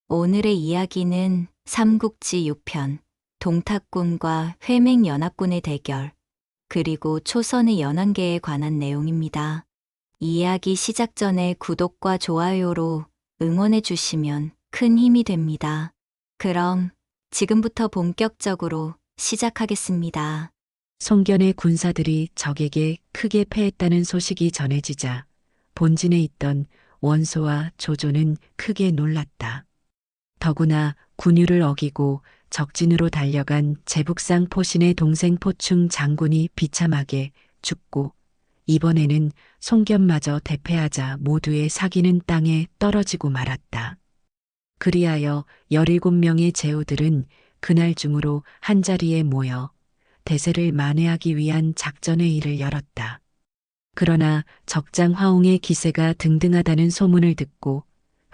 오늘의 이야기는 삼국지 6편, 동탁군과 회맹연합군의 대결, 그리고 초선의 연한계에 관한 내용입니다. 이야기 시작 전에 구독과 좋아요로 응원해 주시면 큰 힘이 됩니다. 그럼 지금부터 본격적으로 시작하겠습니다. 송견의 군사들이 적에게 크게 패했다는 소식이 전해지자 본진에 있던 원소와 조조는 크게 놀랐다. 더구나 군유를 어기고 적진으로 달려간 제북상 포신의 동생 포충 장군이 비참하게 죽고 이번에는 송견마저 대패하자 모두의 사기는 땅에 떨어지고 말았다. 그리하여 17명의 제후들은 그날 중으로 한자리에 모여 대세를 만회하기 위한 작전의 일을 열었다. 그러나 적장 화웅의 기세가 등등하다는 소문을 듣고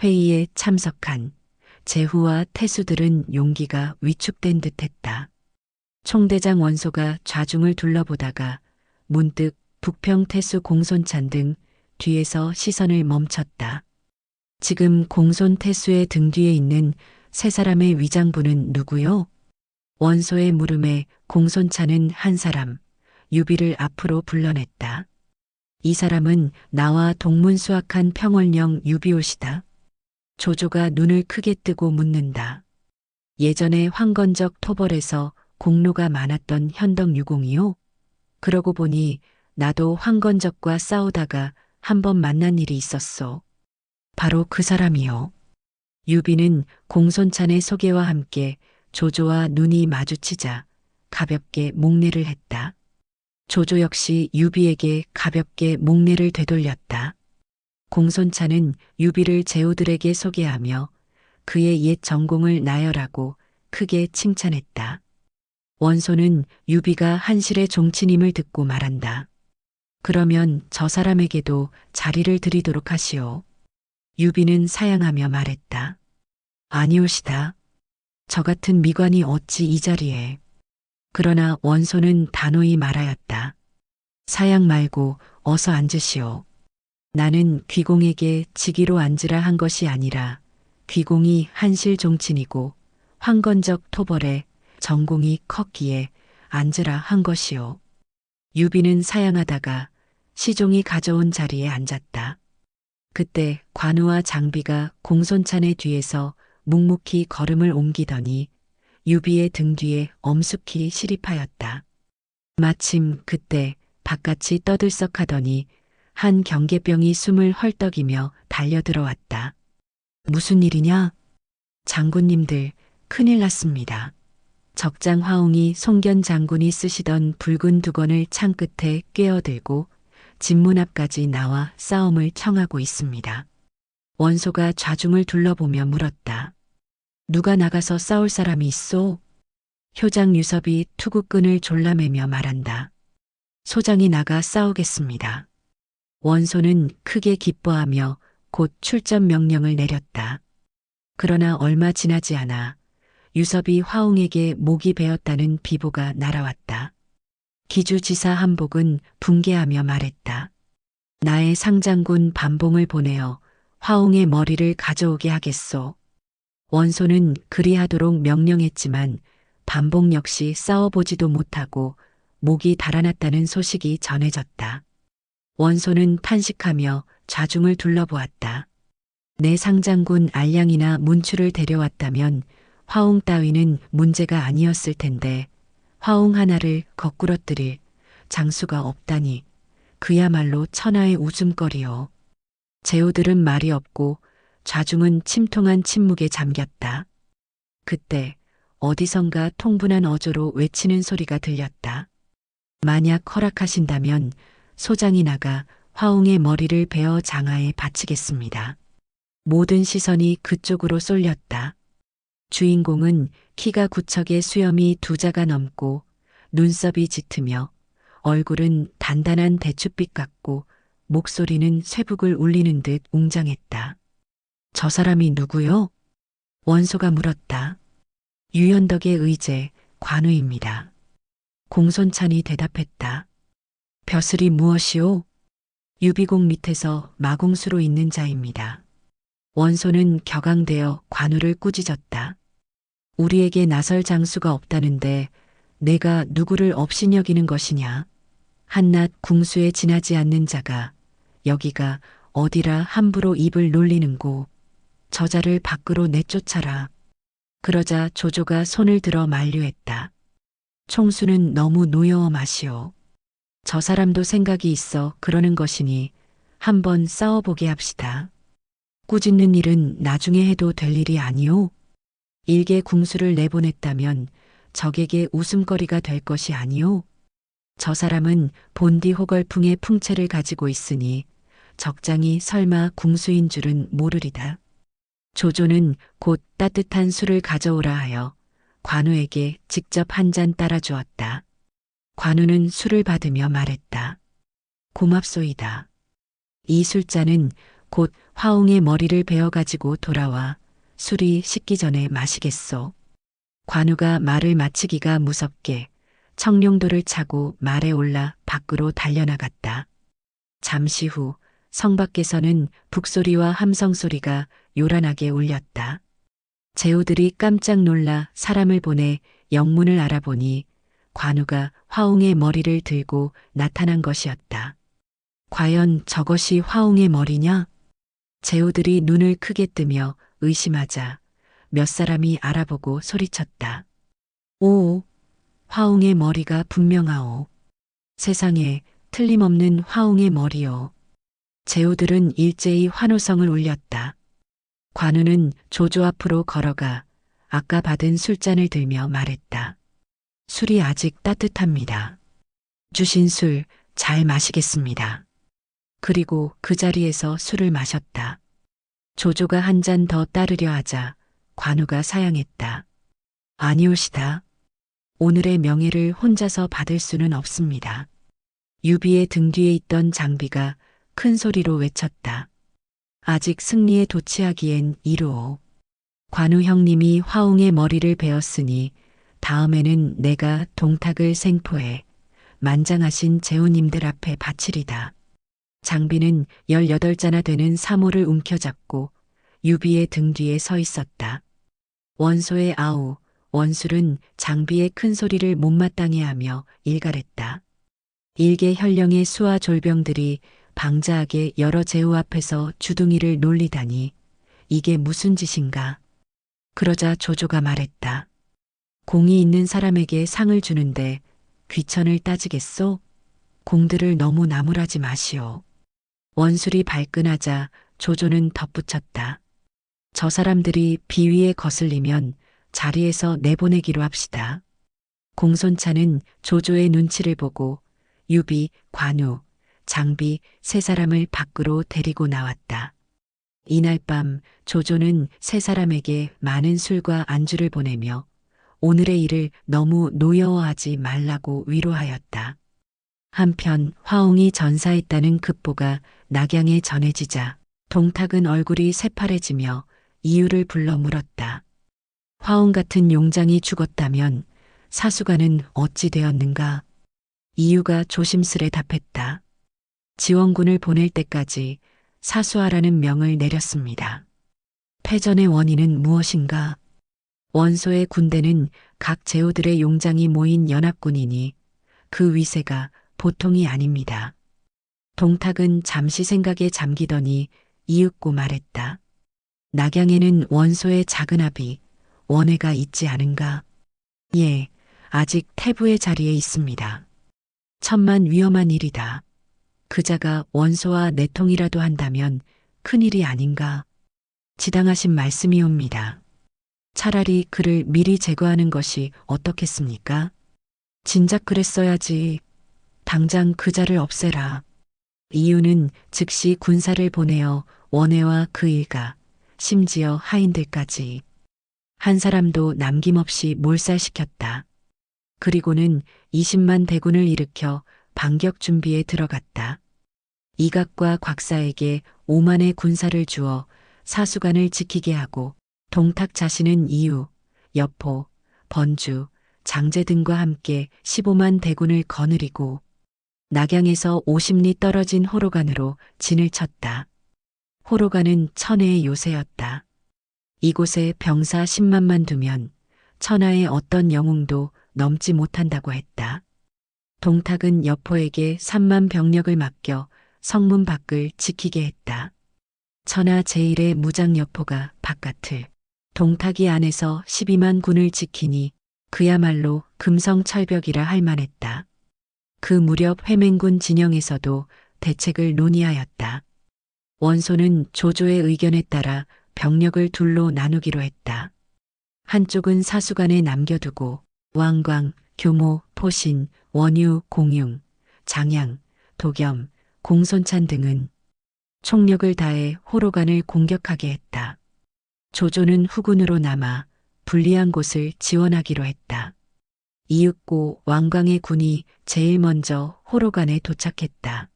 회의에 참석한 제후와 태수들은 용기가 위축된 듯했다. 총대장 원소가 좌중을 둘러보다가 문득 북평 태수 공손찬 등 뒤에서 시선을 멈췄다. 지금 공손 태수의 등 뒤에 있는 세 사람의 위장부는 누구요? 원소의 물음에 공손찬은 한 사람, 유비를 앞으로 불러냈다. 이 사람은 나와 동문수학한 평월령 유비옷이다. 조조가 눈을 크게 뜨고 묻는다. 예전에 황건적 토벌에서 공로가 많았던 현덕유공이요? 그러고 보니 나도 황건적과 싸우다가 한 번 만난 일이 있었소. 바로 그 사람이요. 유비는 공손찬의 소개와 함께 조조와 눈이 마주치자 가볍게 목례를 했다. 조조 역시 유비에게 가볍게 목례를 되돌렸다. 공손찬은 유비를 제후들에게 소개하며 그의 옛 전공을 나열하고 크게 칭찬했다. 원소는 유비가 한실의 종친임을 듣고 말한다. 그러면 저 사람에게도 자리를 드리도록 하시오. 유비는 사양하며 말했다. 아니오시다. 저 같은 미관이 어찌 이 자리에. 그러나 원소는 단호히 말하였다. 사양 말고 어서 앉으시오. 나는 귀공에게 직위로 앉으라 한 것이 아니라 귀공이 한실 종친이고 황건적 토벌에 전공이 컸기에 앉으라 한 것이오. 유비는 사양하다가 시종이 가져온 자리에 앉았다. 그때 관우와 장비가 공손찬의 뒤에서 묵묵히 걸음을 옮기더니 유비의 등 뒤에 엄숙히 실입하였다. 마침 그때 바깥이 떠들썩하더니 한 경계병이 숨을 헐떡이며 달려들어왔다. 무슨 일이냐? 장군님들, 큰일 났습니다. 적장 화웅이 송견 장군이 쓰시던 붉은 두건을 창 끝에 꿰어들고 진문 앞까지 나와 싸움을 청하고 있습니다. 원소가 좌중을 둘러보며 물었다. 누가 나가서 싸울 사람이 있소? 효장 유섭이 투구끈을 졸라매며 말한다. 소장이 나가 싸우겠습니다. 원소는 크게 기뻐하며 곧 출전 명령을 내렸다. 그러나 얼마 지나지 않아 유섭이 화웅에게 목이 베었다는 비보가 날아왔다. 기주지사 한복은 붕괴하며 말했다. 나의 상장군 반봉을 보내어 화웅의 머리를 가져오게 하겠소. 원소는 그리하도록 명령했지만 반봉 역시 싸워보지도 못하고 목이 달아났다는 소식이 전해졌다. 원소는 탄식하며 좌중을 둘러보았다. 내 상장군 알량이나 문추를 데려왔다면 화웅 따위는 문제가 아니었을 텐데 화웅 하나를 거꾸러뜨릴 장수가 없다니 그야말로 천하의 웃음거리요. 제후들은 말이 없고 좌중은 침통한 침묵에 잠겼다. 그때 어디선가 통분한 어조로 외치는 소리가 들렸다. 만약 허락하신다면 소장이 나가 화웅의 머리를 베어 장하에 바치겠습니다. 모든 시선이 그쪽으로 쏠렸다. 주인공은 키가 구척의 수염이 2자가 넘고 눈썹이 짙으며 얼굴은 단단한 대추빛 같고 목소리는 쇠북을 울리는 듯 웅장했다. 저 사람이 누구요? 원소가 물었다. 유연덕의 의제 관우입니다. 공손찬이 대답했다. 벼슬이 무엇이오? 유비공 밑에서 마궁수로 있는 자입니다. 원소는 격앙되어 관우를 꾸짖었다. 우리에게 나설 장수가 없다는데 내가 누구를 업신 여기는 것이냐. 한낱 궁수에 지나지 않는 자가 여기가 어디라 함부로 입을 놀리는고. 저자를 밖으로 내쫓아라. 그러자 조조가 손을 들어 만류했다. 총수는 너무 노여워 마시오. 저 사람도 생각이 있어 그러는 것이니 한번 싸워보게 합시다. 꾸짖는 일은 나중에 해도 될 일이 아니오. 일개 궁수를 내보냈다면 적에게 웃음거리가 될 것이 아니오. 저 사람은 본디 호걸풍의 풍채를 가지고 있으니 적장이 설마 궁수인 줄은 모르리다. 조조는 곧 따뜻한 술을 가져오라 하여 관우에게 직접 한 잔 따라 주었다. 관우는 술을 받으며 말했다. 고맙소이다. 이 술잔은 곧 화웅의 머리를 베어가지고 돌아와 술이 식기 전에 마시겠소. 관우가 말을 마치기가 무섭게 청룡도를 차고 말에 올라 밖으로 달려나갔다. 잠시 후 성 밖에서는 북소리와 함성소리가 요란하게 울렸다. 제후들이 깜짝 놀라 사람을 보내 영문을 알아보니 관우가 화웅의 머리를 들고 나타난 것이었다. 과연 저것이 화웅의 머리냐? 제후들이 눈을 크게 뜨며 의심하자 몇 사람이 알아보고 소리쳤다. 오, 화웅의 머리가 분명하오. 세상에 틀림없는 화웅의 머리요. 제후들은 일제히 환호성을 울렸다. 관우는 조조 앞으로 걸어가 아까 받은 술잔을 들며 말했다. 술이 아직 따뜻합니다. 주신 술 잘 마시겠습니다. 그리고 그 자리에서 술을 마셨다. 조조가 한 잔 더 따르려 하자 관우가 사양했다. 아니오시다. 오늘의 명예를 혼자서 받을 수는 없습니다. 유비의 등 뒤에 있던 장비가 큰 소리로 외쳤다. 아직 승리에 도취하기엔 이루오. 관우 형님이 화웅의 머리를 베었으니 다음에는 내가 동탁을 생포해 만장하신 제후님들 앞에 바치리다. 장비는 18자나 되는 사모를 움켜잡고 유비의 등 뒤에 서 있었다. 원소의 아우, 원술은 장비의 큰 소리를 못마땅해 하며 일갈했다. 일개 현령의 수와 졸병들이 방자하게 여러 제후 앞에서 주둥이를 놀리다니 이게 무슨 짓인가. 그러자 조조가 말했다. 공이 있는 사람에게 상을 주는데 귀천을 따지겠소? 공들을 너무 나무라지 마시오. 원술이 발끈하자 조조는 덧붙였다. 저 사람들이 비위에 거슬리면 자리에서 내보내기로 합시다. 공손차는 조조의 눈치를 보고 유비, 관우, 장비 세 사람을 밖으로 데리고 나왔다. 이날 밤 조조는 세 사람에게 많은 술과 안주를 보내며 오늘의 일을 너무 노여워하지 말라고 위로하였다. 한편 화웅이 전사했다는 급보가 낙양에 전해지자 동탁은 얼굴이 새파래지며 이유를 불러 물었다. 화웅 같은 용장이 죽었다면 사수가는 어찌 되었는가? 이유가 조심스레 답했다. 지원군을 보낼 때까지 사수하라는 명을 내렸습니다. 패전의 원인은 무엇인가? 원소의 군대는 각 제후들의 용장이 모인 연합군이니 그 위세가 보통이 아닙니다. 동탁은 잠시 생각에 잠기더니 이윽고 말했다. 낙양에는 원소의 작은 아비, 원혜가 있지 않은가? 예, 아직 태부의 자리에 있습니다. 천만 위험한 일이다. 그자가 원소와 내통이라도 한다면 큰일이 아닌가. 지당하신 말씀이옵니다. 차라리 그를 미리 제거하는 것이 어떻겠습니까? 진작 그랬어야지. 당장 그자를 없애라. 이유는 즉시 군사를 보내어 원혜와 그 일가, 심지어 하인들까지 한 사람도 남김없이 몰살시켰다. 그리고는 20만 대군을 일으켜 반격 준비에 들어갔다. 이각과 곽사에게 5만의 군사를 주어 사수관을 지키게 하고 동탁 자신은 이유, 여포, 번주, 장제 등과 함께 15만 대군을 거느리고 낙양에서 50리 떨어진 호로간으로 진을 쳤다. 호로가는 천혜의 요새였다. 이곳에 병사 10만만 두면 천하의 어떤 영웅도 넘지 못한다고 했다. 동탁은 여포에게 3만 병력을 맡겨 성문 밖을 지키게 했다. 천하 제1의 무장 여포가 바깥을, 동탁이 안에서 12만 군을 지키니 그야말로 금성철벽이라 할 만했다. 그 무렵 회맹군 진영에서도 대책을 논의하였다. 원소는 조조의 의견에 따라 병력을 둘로 나누기로 했다. 한쪽은 사수관에 남겨두고 왕광, 교모, 포신, 원유, 공융, 장양, 도겸, 공손찬 등은 총력을 다해 호로간을 공격하게 했다. 조조는 후군으로 남아 불리한 곳을 지원하기로 했다. 이윽고 왕광의 군이 제일 먼저 호로간에 도착했다.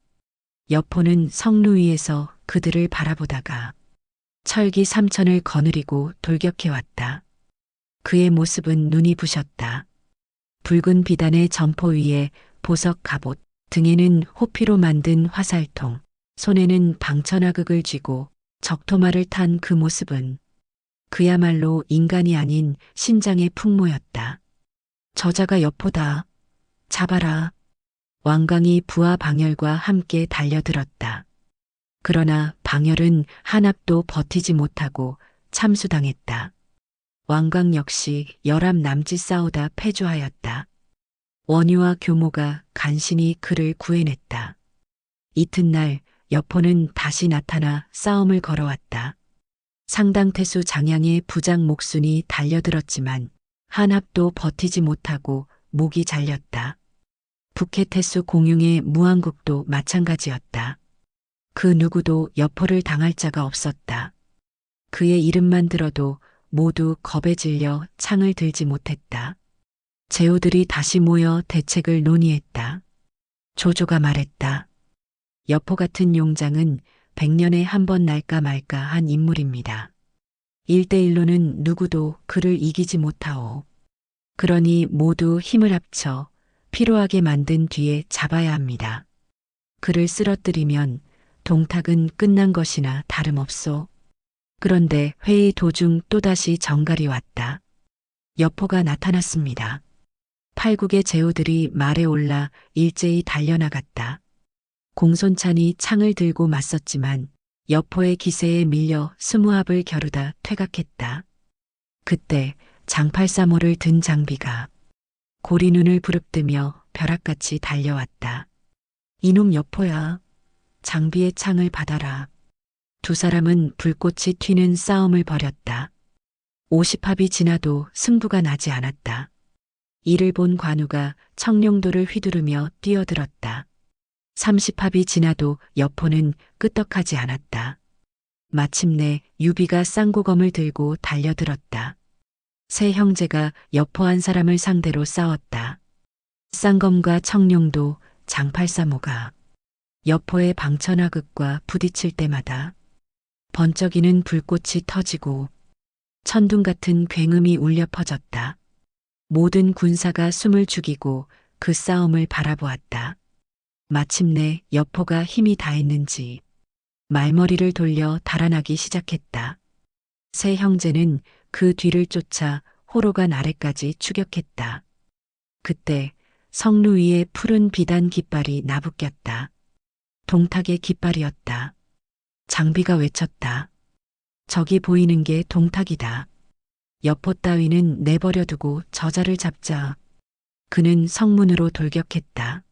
여포는 성루 위에서 그들을 바라보다가 철기 3천을 거느리고 돌격해왔다. 그의 모습은 눈이 부셨다. 붉은 비단의 점포 위에 보석 갑옷, 등에는 호피로 만든 화살통, 손에는 방천하극을 쥐고 적토마를 탄 그 모습은 그야말로 인간이 아닌 신장의 풍모였다. 저자가 여포다. 잡아라. 왕광이 부하 방열과 함께 달려들었다. 그러나 방열은 한압도 버티지 못하고 참수당했다. 왕광 역시 열압 남짓 싸우다 패주하였다. 원유와 교모가 간신히 그를 구해냈다. 이튿날 여포는 다시 나타나 싸움을 걸어왔다. 상당태수 장양의 부장 목순이 달려들었지만 한압도 버티지 못하고 목이 잘렸다. 북해태수 공융의 무한국도 마찬가지였다. 그 누구도 여포를 당할 자가 없었다. 그의 이름만 들어도 모두 겁에 질려 창을 들지 못했다. 제후들이 다시 모여 대책을 논의했다. 조조가 말했다. 여포 같은 용장은 100년에 한 번 날까 말까 한 인물입니다. 1대1로는 누구도 그를 이기지 못하오. 그러니 모두 힘을 합쳐 피로하게 만든 뒤에 잡아야 합니다. 그를 쓰러뜨리면 동탁은 끝난 것이나 다름없소. 그런데 회의 도중 또다시 정갈이 왔다. 여포가 나타났습니다. 팔국의 제후들이 말에 올라 일제히 달려나갔다. 공손찬이 창을 들고 맞섰지만 여포의 기세에 밀려 스무합을 겨루다 퇴각했다. 그때 장팔사모를 든 장비가 고리 눈을 부릅뜨며 벼락같이 달려왔다. 이놈 여포야. 장비의 창을 받아라. 두 사람은 불꽃이 튀는 싸움을 벌였다. 50합이 지나도 승부가 나지 않았다. 이를 본 관우가 청룡도를 휘두르며 뛰어들었다. 30합이 지나도 여포는 끄떡하지 않았다. 마침내 유비가 쌍고검을 들고 달려들었다. 세 형제가 여포 한 사람을 상대로 싸웠다. 쌍검과 청룡도, 장팔사모가 여포의 방천하극과 부딪힐 때마다 번쩍이는 불꽃이 터지고 천둥 같은 굉음이 울려 퍼졌다. 모든 군사가 숨을 죽이고 그 싸움을 바라보았다. 마침내 여포가 힘이 다했는지 말머리를 돌려 달아나기 시작했다. 세 형제는 그 뒤를 쫓아 호로간 아래까지 추격했다. 그때 성루 위에 푸른 비단 깃발이 나부꼈다. 동탁의 깃발이었다. 장비가 외쳤다. 저기 보이는 게 동탁이다. 여포 따위는 내버려두고 저자를 잡자. 그는 성문으로 돌격했다.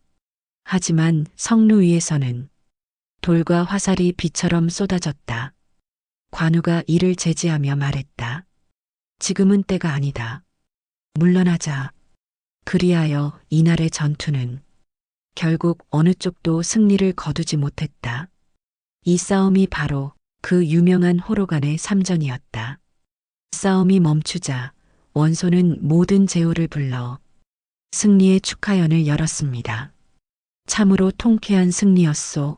하지만 성루 위에서는 돌과 화살이 비처럼 쏟아졌다. 관우가 이를 제지하며 말했다. 지금은 때가 아니다. 물러나자. 그리하여 이날의 전투는 결국 어느 쪽도 승리를 거두지 못했다. 이 싸움이 바로 그 유명한 호로간의 삼전이었다. 싸움이 멈추자 원소는 모든 제후를 불러 승리의 축하연을 열었습니다. 참으로 통쾌한 승리였소.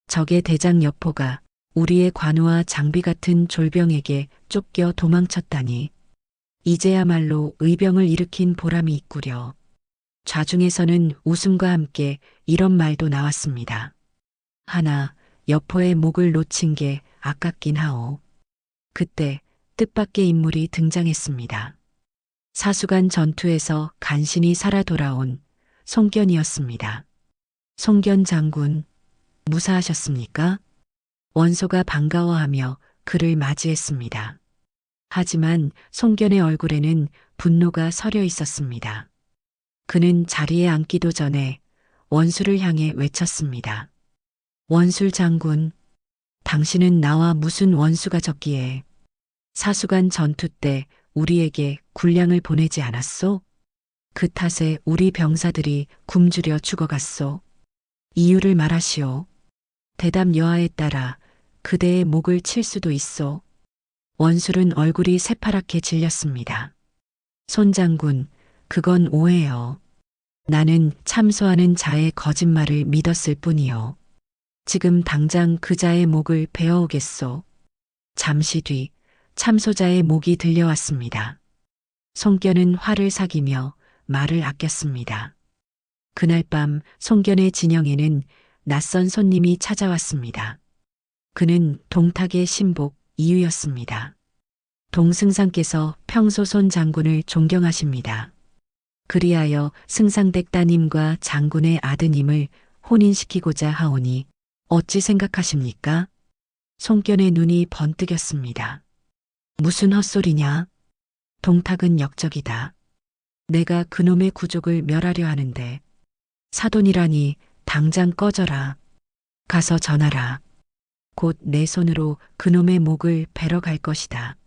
적의 대장 여포가 우리의 관우와 장비 같은 졸병에게 쫓겨 도망쳤다니. 이제야말로 의병을 일으킨 보람이 있구려. 좌중에서는 웃음과 함께 이런 말도 나왔습니다. 하나, 여포의 목을 놓친 게 아깝긴 하오. 그때 뜻밖의 인물이 등장했습니다. 사수간 전투에서 간신히 살아 돌아온 송견이었습니다. 송견 장군, 무사하셨습니까? 원소가 반가워하며 그를 맞이했습니다. 하지만 송견의 얼굴에는 분노가 서려 있었습니다. 그는 자리에 앉기도 전에 원수를 향해 외쳤습니다. 원술 장군, 당신은 나와 무슨 원수가 졌기에 사수간 전투 때 우리에게 군량을 보내지 않았소? 그 탓에 우리 병사들이 굶주려 죽어갔소. 이유를 말하시오. 대답 여하에 따라 그대의 목을 칠 수도 있소. 원술은 얼굴이 새파랗게 질렸습니다. 손 장군, 그건 오해요. 나는 참소하는 자의 거짓말을 믿었을 뿐이요. 지금 당장 그 자의 목을 베어오겠소. 잠시 뒤 참소자의 목이 들려왔습니다. 송견은 화를 사기며 말을 아꼈습니다. 그날 밤 송견의 진영에는 낯선 손님이 찾아왔습니다. 그는 동탁의 신복 이유였습니다. 동승상께서 평소 손 장군을 존경하십니다. 그리하여 승상댁 따님과 장군의 아드님을 혼인시키고자 하오니 어찌 생각하십니까? 송견의 눈이 번뜩였습니다. 무슨 헛소리냐? 동탁은 역적이다. 내가 그놈의 구족을 멸하려 하는데 사돈이라니 당장 꺼져라. 가서 전하라. 곧 내 손으로 그놈의 목을 베러 갈 것이다.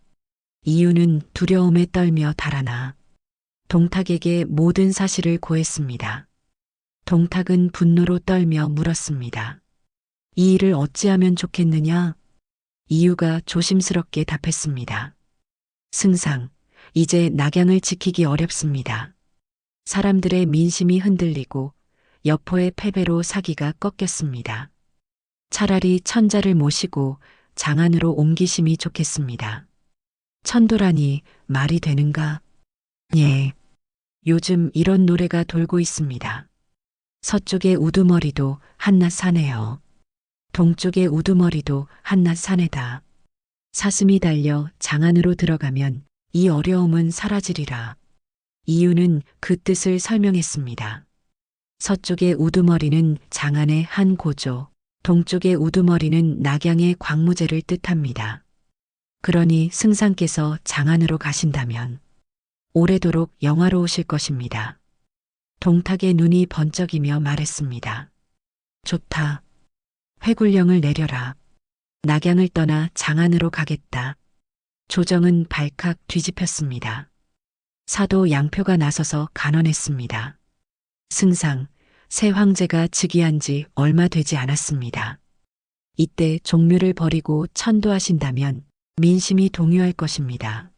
이유는 두려움에 떨며 달아나 동탁에게 모든 사실을 고했습니다. 동탁은 분노로 떨며 물었습니다. 이 일을 어찌하면 좋겠느냐? 이유가 조심스럽게 답했습니다. 승상, 이제 낙양을 지키기 어렵습니다. 사람들의 민심이 흔들리고 여포의 패배로 사기가 꺾였습니다. 차라리 천자를 모시고 장안으로 옮기심이 좋겠습니다. 천도라니 말이 되는가? 예. 요즘 이런 노래가 돌고 있습니다. 서쪽의 우두머리도 한낱 사네요. 동쪽의 우두머리도 한낱 사내다. 사슴이 달려 장안으로 들어가면 이 어려움은 사라지리라. 이유는 그 뜻을 설명했습니다. 서쪽의 우두머리는 장안의 한 고조, 동쪽의 우두머리는 낙양의 광무제를 뜻합니다. 그러니 승상께서 장안으로 가신다면 오래도록 영화로우실 것입니다. 동탁의 눈이 번쩍이며 말했습니다. 좋다. 회굴령을 내려라. 낙양을 떠나 장안으로 가겠다. 조정은 발칵 뒤집혔습니다. 사도 양표가 나서서 간언했습니다. 승상, 새 황제가 즉위한 지 얼마 되지 않았습니다. 이때 종묘를 버리고 천도하신다면 민심이 동요할 것입니다.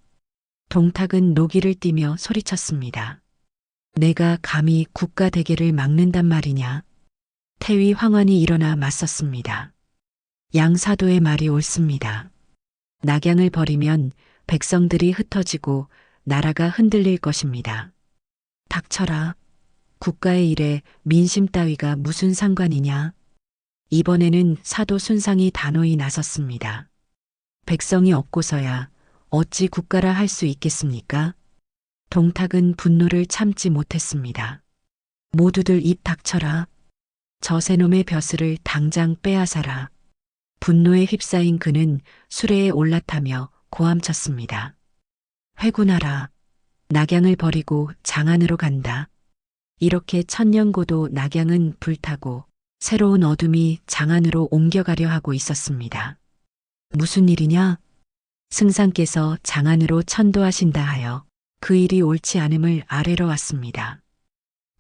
동탁은 노기를 띠며 소리쳤습니다. 내가 감히 국가 대계를 막는단 말이냐? 태위 황환이 일어나 맞섰습니다. 양사도의 말이 옳습니다. 낙양을 버리면 백성들이 흩어지고 나라가 흔들릴 것입니다. 닥쳐라. 국가의 일에 민심 따위가 무슨 상관이냐? 이번에는 사도 순상이 단호히 나섰습니다. 백성이 없고서야 어찌 국가라 할 수 있겠습니까? 동탁은 분노를 참지 못했습니다. 모두들 입 닥쳐라. 저 새놈의 벼슬을 당장 빼앗아라. 분노에 휩싸인 그는 수레에 올라타며 고함쳤습니다. 회군하라. 낙양을 버리고 장안으로 간다. 이렇게 천년고도 낙양은 불타고 새로운 어둠이 장안으로 옮겨가려 하고 있었습니다. 무슨 일이냐? 승상께서 장안으로 천도하신다 하여 그 일이 옳지 않음을 아뢰러 왔습니다.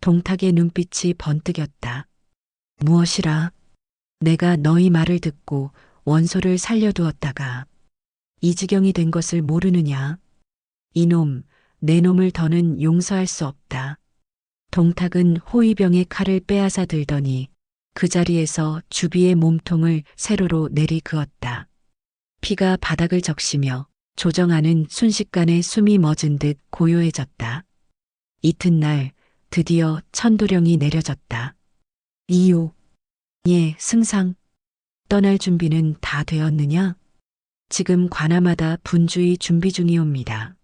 동탁의 눈빛이 번뜩였다. 무엇이라? 내가 너희 말을 듣고 원소를 살려두었다가 이 지경이 된 것을 모르느냐? 이놈, 내 놈을 더는 용서할 수 없다. 동탁은 호위병의 칼을 빼앗아 들더니 그 자리에서 주비의 몸통을 세로로 내리그었다. 피가 바닥을 적시며 조정하는 순식간에 숨이 멎은 듯 고요해졌다. 이튿날 드디어 천도령이 내려졌다. 이유. 예, 승상. 떠날 준비는 다 되었느냐? 지금 관아마다 분주히 준비 중이옵니다.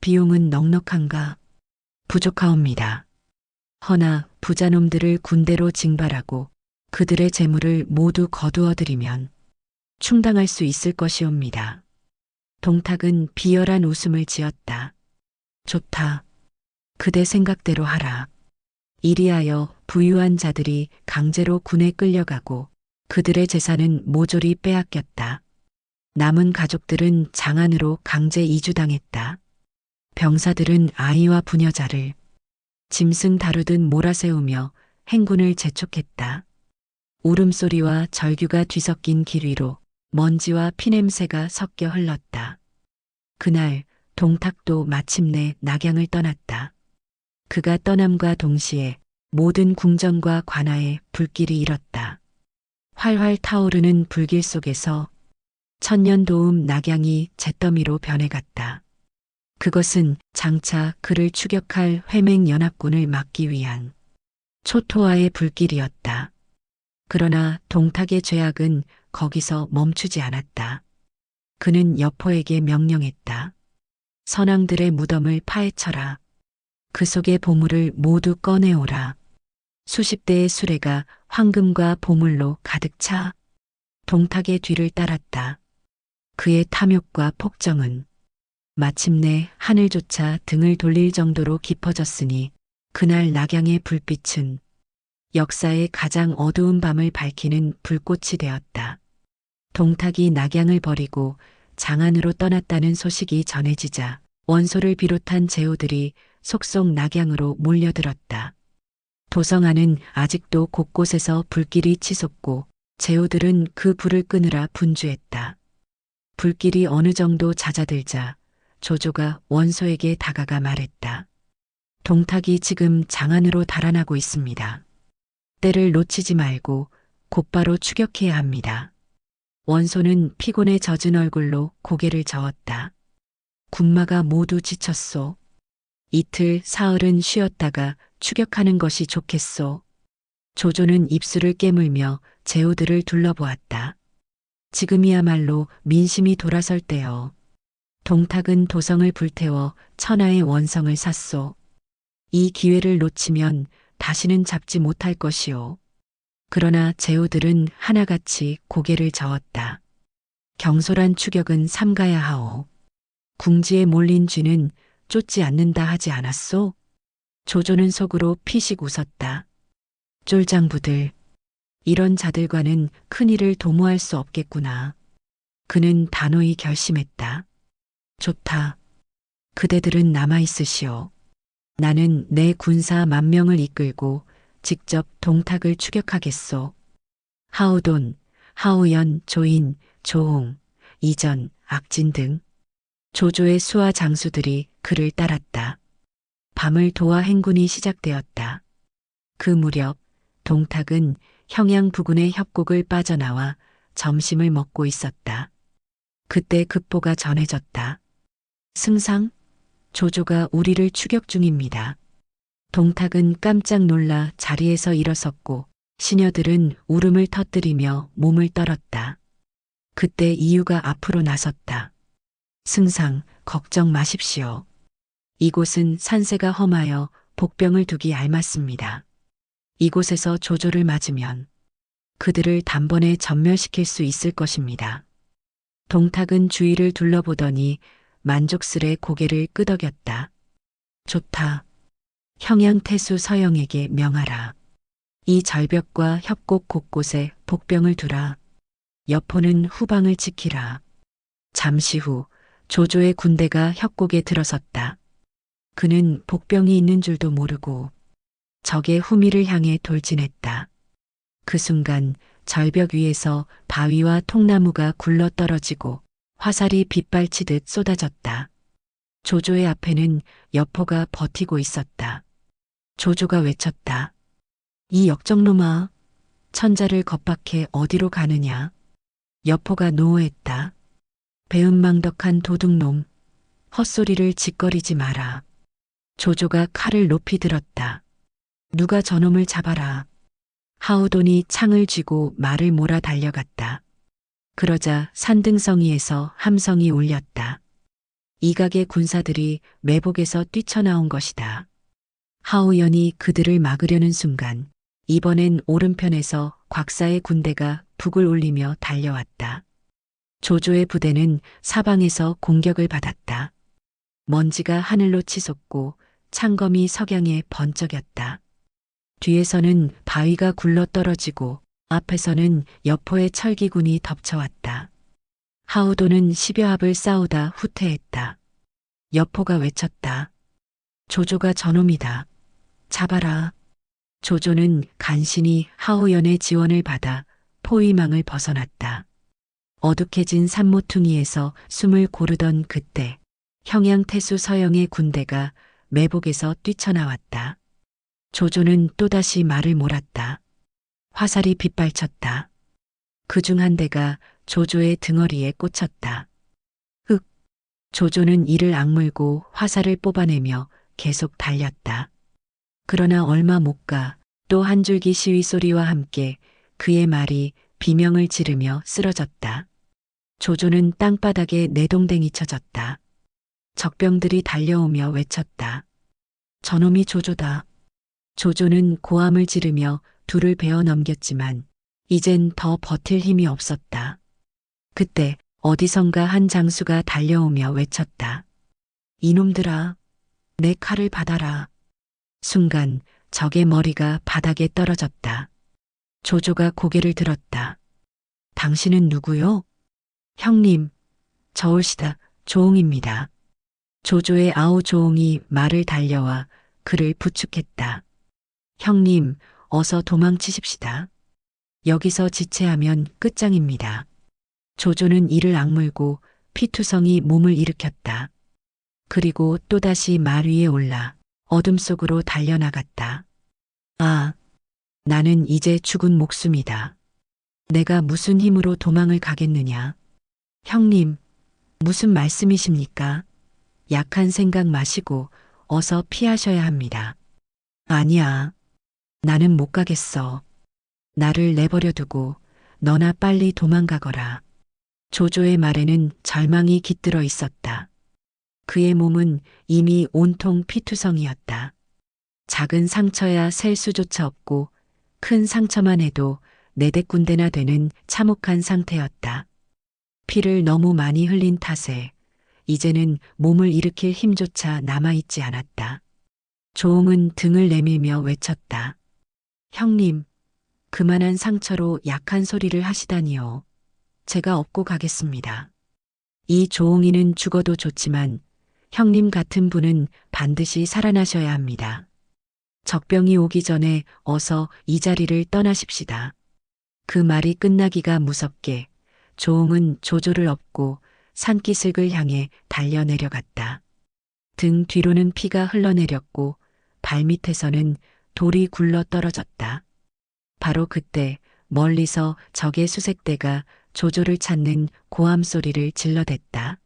비용은 넉넉한가? 부족하옵니다. 허나 부자놈들을 군대로 징발하고 그들의 재물을 모두 거두어들이면 충당할 수 있을 것이옵니다. 동탁은 비열한 웃음을 지었다. 좋다. 그대 생각대로 하라. 이리하여 부유한 자들이 강제로 군에 끌려가고 그들의 재산은 모조리 빼앗겼다. 남은 가족들은 장안으로 강제 이주당했다. 병사들은 아이와 부녀자를 짐승 다루듯 몰아세우며 행군을 재촉했다. 울음소리와 절규가 뒤섞인 길 위로 먼지와 피냄새가 섞여 흘렀다. 그날 동탁도 마침내 낙양을 떠났다. 그가 떠남과 동시에 모든 궁전과 관아에 불길이 일었다. 활활 타오르는 불길 속에서 천년도움 낙양이 잿더미로 변해갔다. 그것은 장차 그를 추격할 회맹연합군을 막기 위한 초토화의 불길이었다. 그러나 동탁의 죄악은 거기서 멈추지 않았다. 그는 여포에게 명령했다. 선왕들의 무덤을 파헤쳐라. 그 속의 보물을 모두 꺼내오라. 수십 대의 수레가 황금과 보물로 가득 차 동탁의 뒤를 따랐다. 그의 탐욕과 폭정은 마침내 하늘조차 등을 돌릴 정도로 깊어졌으니 그날 낙양의 불빛은 역사의 가장 어두운 밤을 밝히는 불꽃이 되었다. 동탁이 낙양을 버리고 장안으로 떠났다는 소식이 전해지자 원소를 비롯한 제후들이 속속 낙양으로 몰려들었다. 도성 안은 아직도 곳곳에서 불길이 치솟고 제후들은 그 불을 끄느라 분주했다. 불길이 어느 정도 잦아들자 조조가 원소에게 다가가 말했다. 동탁이 지금 장안으로 달아나고 있습니다. 때를 놓치지 말고 곧바로 추격해야 합니다. 원소는 피곤에 젖은 얼굴로 고개를 저었다. 군마가 모두 지쳤소. 이틀 사흘은 쉬었다가 추격하는 것이 좋겠소. 조조는 입술을 깨물며 제후들을 둘러보았다. 지금이야말로 민심이 돌아설 때요. 동탁은 도성을 불태워 천하의 원성을 샀소. 이 기회를 놓치면 다시는 잡지 못할 것이오. 그러나 제후들은 하나같이 고개를 저었다. 경솔한 추격은 삼가야 하오. 궁지에 몰린 쥐는 쫓지 않는다 하지 않았소? 조조는 속으로 피식 웃었다. 쫄장부들. 이런 자들과는 큰일을 도모할 수 없겠구나. 그는 단호히 결심했다. 좋다. 그대들은 남아있으시오. 나는 내 군사 10,000명을 이끌고 직접 동탁을 추격하겠소. 하우돈, 하우연, 조인, 조홍, 이전, 악진 등 조조의 수하 장수들이 그를 따랐다. 밤을 도와 행군이 시작되었다. 그 무렵 동탁은 형양 부근의 협곡을 빠져나와 점심을 먹고 있었다. 그때 급보가 전해졌다. 승상, 조조가 우리를 추격 중입니다. 동탁은 깜짝 놀라 자리에서 일어섰고 시녀들은 울음을 터뜨리며 몸을 떨었다. 그때 이유가 앞으로 나섰다. 승상, 걱정 마십시오. 이곳은 산세가 험하여 복병을 두기 알맞습니다. 이곳에서 조조를 맞으면 그들을 단번에 전멸시킬 수 있을 것입니다. 동탁은 주위를 둘러보더니 만족스레 고개를 끄덕였다. 좋다. 형양태수 서영에게 명하라. 이 절벽과 협곡 곳곳에 복병을 두라. 여포는 후방을 지키라. 잠시 후 조조의 군대가 협곡에 들어섰다. 그는 복병이 있는 줄도 모르고 적의 후미를 향해 돌진했다. 그 순간 절벽 위에서 바위와 통나무가 굴러 떨어지고 화살이 빗발치듯 쏟아졌다. 조조의 앞에는 여포가 버티고 있었다. 조조가 외쳤다. 이 역적놈아, 천자를 겁박해 어디로 가느냐? 여포가 노호했다. 배은망덕한 도둑놈, 헛소리를 짓거리지 마라. 조조가 칼을 높이 들었다. 누가 저놈을 잡아라. 하우돈이 창을 쥐고 말을 몰아 달려갔다. 그러자 산등성이에서 함성이 울렸다. 이각의 군사들이 매복에서 뛰쳐나온 것이다. 하우연이 그들을 막으려는 순간 이번엔 오른편에서 곽사의 군대가 북을 올리며 달려왔다. 조조의 부대는 사방에서 공격을 받았다. 먼지가 하늘로 치솟고 창검이 석양에 번쩍였다. 뒤에서는 바위가 굴러 떨어지고 앞에서는 여포의 철기군이 덮쳐왔다. 하우도는 10여 합을 싸우다 후퇴했다. 여포가 외쳤다. 조조가 저놈이다. 잡아라. 조조는 간신히 하우연의 지원을 받아 포위망을 벗어났다. 어둑해진 산모퉁이에서 숨을 고르던 그때 형양태수 서영의 군대가 매복에서 뛰쳐나왔다. 조조는 또다시 말을 몰았다. 화살이 빗발쳤다. 그중 한 대가 조조의 등허리에 꽂혔다. 흑! 조조는 이를 악물고 화살을 뽑아내며 계속 달렸다. 그러나 얼마 못 가 또 한 줄기 시위 소리와 함께 그의 말이 비명을 지르며 쓰러졌다. 조조는 땅바닥에 내동댕이 쳐졌다. 적병들이 달려오며 외쳤다. 저놈이 조조다. 조조는 고함을 지르며 둘을 베어 넘겼지만 이젠 더 버틸 힘이 없었다. 그때 어디선가 한 장수가 달려오며 외쳤다. 이놈들아, 내 칼을 받아라. 순간 적의 머리가 바닥에 떨어졌다. 조조가 고개를 들었다. 당신은 누구요? 형님, 저울시다 조옹입니다. 조조의 아우 조옹이 말을 달려와 그를 부축했다. 형님, 어서 도망치십시다. 여기서 지체하면 끝장입니다. 조조는 이를 악물고 피투성이 몸을 일으켰다. 그리고 또다시 말 위에 올라 어둠 속으로 달려나갔다. 아, 나는 이제 죽은 목숨이다. 내가 무슨 힘으로 도망을 가겠느냐? 형님, 무슨 말씀이십니까? 약한 생각 마시고 어서 피하셔야 합니다. 아니야. 나는 못 가겠어. 나를 내버려 두고 너나 빨리 도망가거라. 조조의 말에는 절망이 깃들어 있었다. 그의 몸은 이미 온통 피투성이었다. 작은 상처야 셀 수조차 없고 큰 상처만 해도 4-4군데나 되는 참혹한 상태였다. 피를 너무 많이 흘린 탓에 이제는 몸을 일으킬 힘조차 남아있지 않았다. 조옹은 등을 내밀며 외쳤다. 형님, 그만한 상처로 약한 소리를 하시다니요. 제가 업고 가겠습니다. 이 조옹이는 죽어도 좋지만 형님 같은 분은 반드시 살아나셔야 합니다. 적병이 오기 전에 어서 이 자리를 떠나십시다. 그 말이 끝나기가 무섭게 조옹은 조조를 업고 산기슭을 향해 달려내려갔다. 등 뒤로는 피가 흘러내렸고 발밑에서는 돌이 굴러 떨어졌다. 바로 그때 멀리서 적의 수색대가 조조를 찾는 고함 소리를 질러댔다.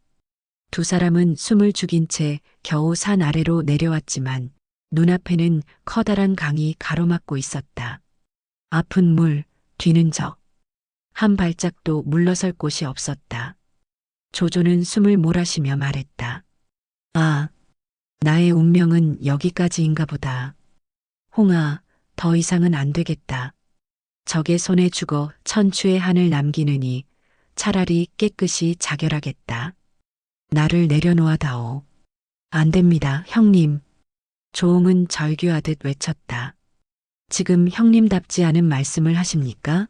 두 사람은 숨을 죽인 채 겨우 산 아래로 내려왔지만 눈앞에는 커다란 강이 가로막고 있었다. 앞은 물, 뒤는 적. 한 발짝도 물러설 곳이 없었다. 조조는 숨을 몰아쉬며 말했다. 아, 나의 운명은 여기까지인가 보다. 홍아, 더 이상은 안 되겠다. 적의 손에 죽어 천추의 한을 남기느니 차라리 깨끗이 자결하겠다. 나를 내려놓아다오. 안 됩니다, 형님. 조옹은 절규하듯 외쳤다. 지금 형님답지 않은 말씀을 하십니까?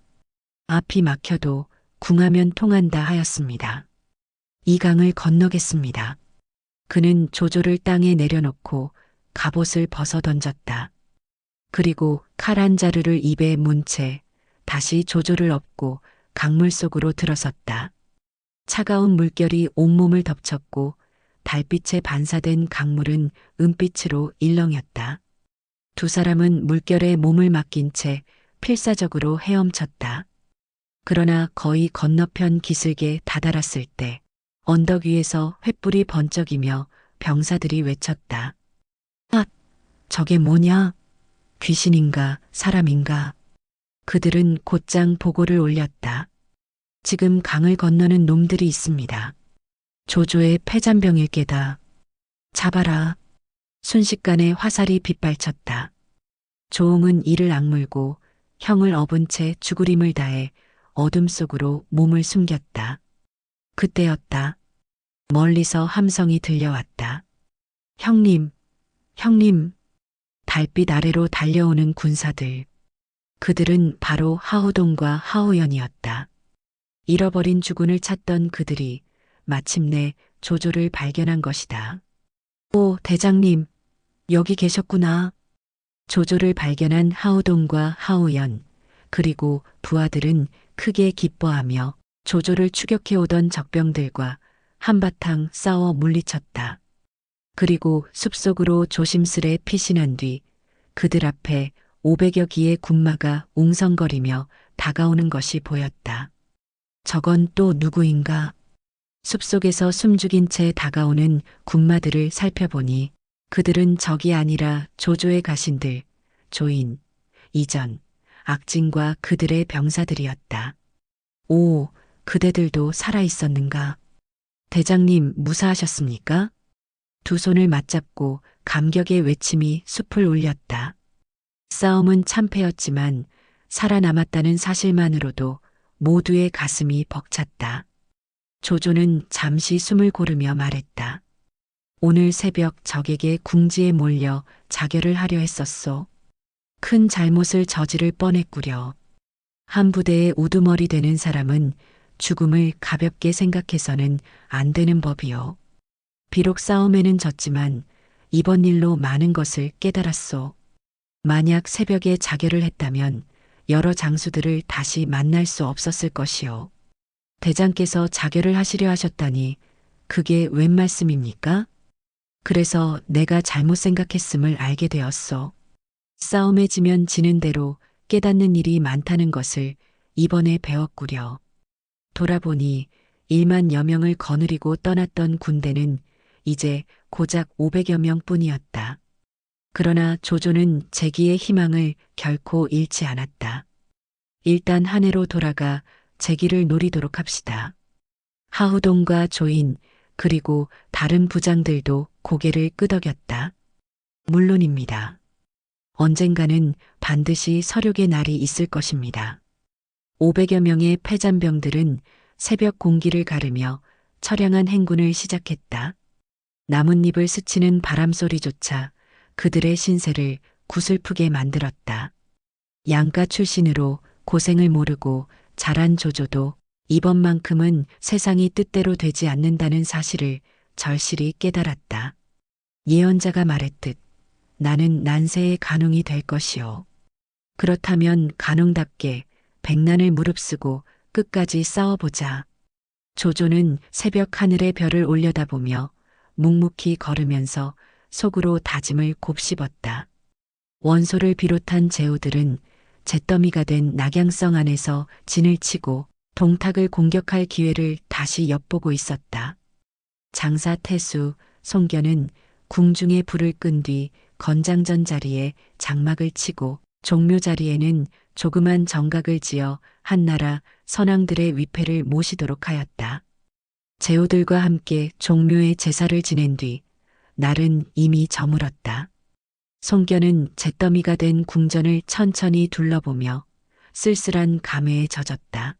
앞이 막혀도 궁하면 통한다 하였습니다. 이 강을 건너겠습니다. 그는 조조를 땅에 내려놓고 갑옷을 벗어 던졌다. 그리고 칼 한 자루를 입에 문 채 다시 조조를 업고 강물 속으로 들어섰다. 차가운 물결이 온몸을 덮쳤고 달빛에 반사된 강물은 은빛으로 일렁였다. 두 사람은 물결에 몸을 맡긴 채 필사적으로 헤엄쳤다. 그러나 거의 건너편 기슭에 다다랐을 때 언덕 위에서 횃불이 번쩍이며 병사들이 외쳤다. 아, 저게 뭐냐? 귀신인가 사람인가? 그들은 곧장 보고를 올렸다. 지금 강을 건너는 놈들이 있습니다. 조조의 패잔병일 게다. 잡아라. 순식간에 화살이 빗발쳤다. 조홍은 이를 악물고 형을 업은 채 죽으림을 다해 어둠 속으로 몸을 숨겼다. 그때였다. 멀리서 함성이 들려왔다. 형님, 형님. 달빛 아래로 달려오는 군사들. 그들은 바로 하우동과 하우연이었다. 잃어버린 주군을 찾던 그들이 마침내 조조를 발견한 것이다. 오, 대장님, 여기 계셨구나. 조조를 발견한 하우동과 하우연, 그리고 부하들은 크게 기뻐하며 조조를 추격해오던 적병들과 한바탕 싸워 물리쳤다. 그리고 숲속으로 조심스레 피신한 뒤 그들 앞에 500여 기의 군마가 웅성거리며 다가오는 것이 보였다. 저건 또 누구인가? 숲속에서 숨죽인 채 다가오는 군마들을 살펴보니 그들은 적이 아니라 조조의 가신들, 조인, 이전, 악진과 그들의 병사들이었다. 오, 그대들도 살아있었는가? 대장님 무사하셨습니까? 두 손을 맞잡고 감격의 외침이 숲을 울렸다. 싸움은 참패였지만 살아남았다는 사실만으로도 모두의 가슴이 벅찼다. 조조는 잠시 숨을 고르며 말했다. 오늘 새벽 적에게 궁지에 몰려 자결을 하려 했었소. 큰 잘못을 저지를 뻔했구려. 한 부대의 우두머리 되는 사람은 죽음을 가볍게 생각해서는 안 되는 법이요. 비록 싸움에는 졌지만 이번 일로 많은 것을 깨달았소. 만약 새벽에 자결을 했다면 여러 장수들을 다시 만날 수 없었을 것이요. 대장께서 자결을 하시려 하셨다니 그게 웬 말씀입니까? 그래서 내가 잘못 생각했음을 알게 되었소. 싸움에 지면 지는 대로 깨닫는 일이 많다는 것을 이번에 배웠구려. 돌아보니 1만여 명을 거느리고 떠났던 군대는 이제 고작 500여 명뿐이었다. 그러나 조조는 재기의 희망을 결코 잃지 않았다. 일단 한 해로 돌아가 재기를 노리도록 합시다. 하우동과 조인 그리고 다른 부장들도 고개를 끄덕였다. 물론입니다. 언젠가는 반드시 서륙의 날이 있을 것입니다. 500여 명의 패잔병들은 새벽 공기를 가르며 처량한 행군을 시작했다. 나뭇잎을 스치는 바람소리조차 그들의 신세를 구슬프게 만들었다. 양가 출신으로 고생을 모르고 자란 조조도 이번만큼은 세상이 뜻대로 되지 않는다는 사실을 절실히 깨달았다. 예언자가 말했듯 나는 난세의 간웅이 될 것이요. 그렇다면 간웅답게 백난을 무릅쓰고 끝까지 싸워보자. 조조는 새벽 하늘의 별을 올려다보며 묵묵히 걸으면서 속으로 다짐을 곱씹었다. 원소를 비롯한 제후들은 잿더미가 된 낙양성 안에서 진을 치고 동탁을 공격할 기회를 다시 엿보고 있었다. 장사 태수, 송견은 궁중에 불을 끈 뒤 건장전 자리에 장막을 치고 종묘 자리에는 조그만 정각을 지어 한나라 선왕들의 위패를 모시도록 하였다. 제후들과 함께 종묘에 제사를 지낸 뒤 날은 이미 저물었다. 송견은 잿더미가 된 궁전을 천천히 둘러보며 쓸쓸한 감회에 젖었다.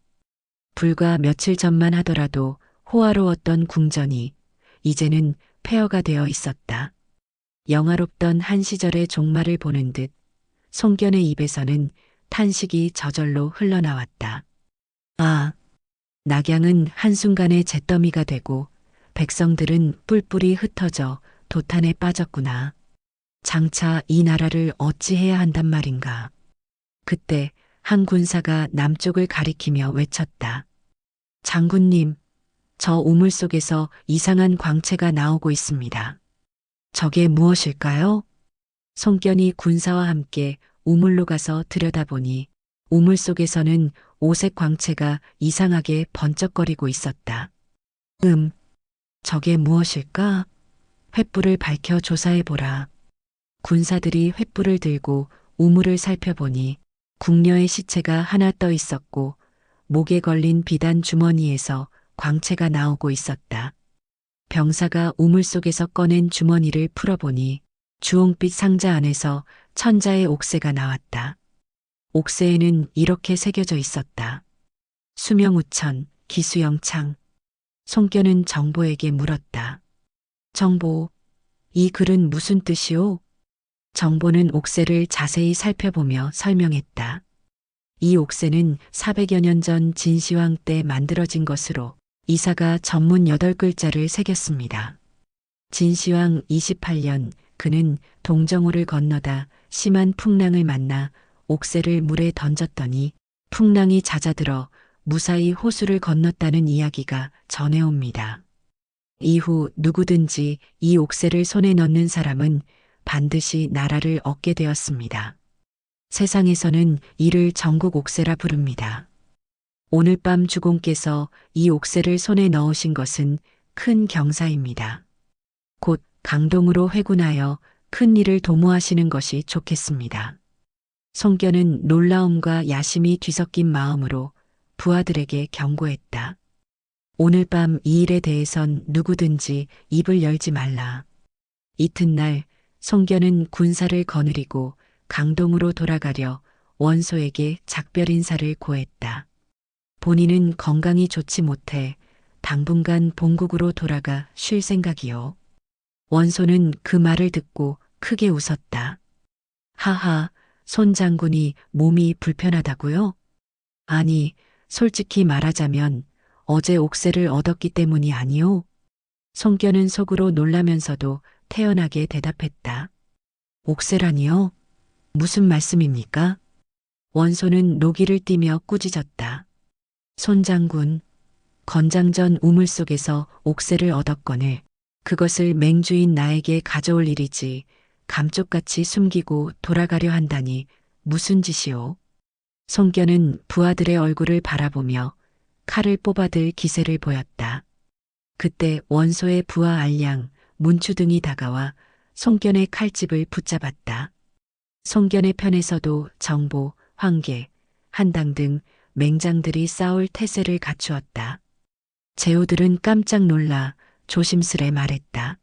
불과 며칠 전만 하더라도 호화로웠던 궁전이 이제는 폐허가 되어 있었다. 영화롭던 한 시절의 종말을 보는 듯 송견의 입에서는 탄식이 저절로 흘러나왔다. 아, 낙양은 한순간에 잿더미가 되고 백성들은 뿔뿔이 흩어져 도탄에 빠졌구나. 장차 이 나라를 어찌해야 한단 말인가. 그때 한 군사가 남쪽을 가리키며 외쳤다. 장군님, 저 우물 속에서 이상한 광채가 나오고 있습니다. 저게 무엇일까요? 송견이 군사와 함께 우물로 가서 들여다보니 우물 속에서는 오색 광채가 이상하게 번쩍거리고 있었다. 저게 무엇일까? 횃불을 밝혀 조사해보라. 군사들이 횃불을 들고 우물을 살펴보니 궁녀의 시체가 하나 떠 있었고 목에 걸린 비단 주머니에서 광채가 나오고 있었다. 병사가 우물 속에서 꺼낸 주머니를 풀어보니 주홍빛 상자 안에서 천자의 옥새가 나왔다. 옥새에는 이렇게 새겨져 있었다. 수명우천, 기수영창. 송견은 정보에게 물었다. 정보, 이 글은 무슨 뜻이오? 정보는 옥새를 자세히 살펴보며 설명했다. 이 옥새는 400여 년 전 진시황 때 만들어진 것으로 이사가 전문 8글자를 새겼습니다. 진시황 28년 그는 동정호를 건너다 심한 풍랑을 만나 옥새를 물에 던졌더니 풍랑이 잦아들어 무사히 호수를 건넜다는 이야기가 전해옵니다. 이후 누구든지 이 옥새를 손에 넣는 사람은 반드시 나라를 얻게 되었습니다. 세상에서는 이를 전국 옥새라 부릅니다. 오늘 밤 주공께서 이 옥새를 손에 넣으신 것은 큰 경사입니다. 곧 강동으로 회군하여 큰 일을 도모하시는 것이 좋겠습니다. 송견은 놀라움과 야심이 뒤섞인 마음으로 부하들에게 경고했다. 오늘 밤 이 일에 대해선 누구든지 입을 열지 말라. 이튿날 송견은 군사를 거느리고 강동으로 돌아가려 원소에게 작별 인사를 고했다. 본인은 건강이 좋지 못해 당분간 본국으로 돌아가 쉴 생각이요. 원소는 그 말을 듣고 크게 웃었다. 하하, 손 장군이 몸이 불편하다고요? 아니, 솔직히 말하자면 어제 옥새를 얻었기 때문이 아니오. 송견은 속으로 놀라면서도 태연하게 대답했다. 옥새라니요? 무슨 말씀입니까? 원소는 노기를 띠며 꾸짖었다. 손장군, 건장전 우물 속에서 옥새를 얻었거늘 그것을 맹주인 나에게 가져올 일이지 감쪽같이 숨기고 돌아가려 한다니 무슨 짓이오? 송견은 부하들의 얼굴을 바라보며 칼을 뽑아들 기세를 보였다. 그때 원소의 부하 알량, 문추 등이 다가와 송견의 칼집을 붙잡았다. 송견의 편에서도 정보, 황계, 한당 등 맹장들이 싸울 태세를 갖추었다. 제후들은 깜짝 놀라 조심스레 말했다.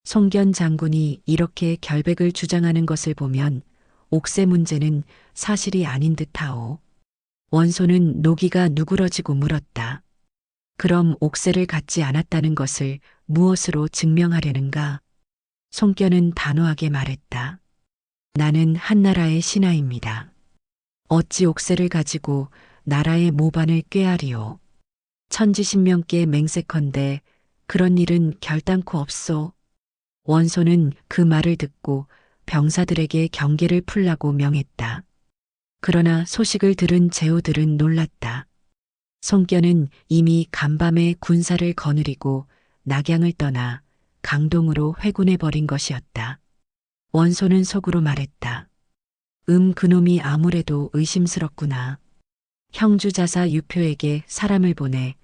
송견 장군이 이렇게 결백을 주장하는 것을 보면 옥새 문제는 사실이 아닌 듯하오. 원소는 노기가 누그러지고 물었다. 그럼 옥새를 갖지 않았다는 것을 무엇으로 증명하려는가? 송견은 단호하게 말했다. 나는 한나라의 신하입니다. 어찌 옥새를 가지고 나라의 모반을 꾀하리오. 천지신명께 맹세컨대 그런 일은 결단코 없소. 원소는 그 말을 듣고 병사들에게 경계를 풀라고 명했다. 그러나 소식을 들은 제후들은 놀랐다. 송견은 이미 간밤에 군사를 거느리고 낙양을 떠나 강동으로 회군해버린 것이었다. 원소는 속으로 말했다. 그놈이 아무래도 의심스럽구나. 형주자사 유표에게 사람을 보내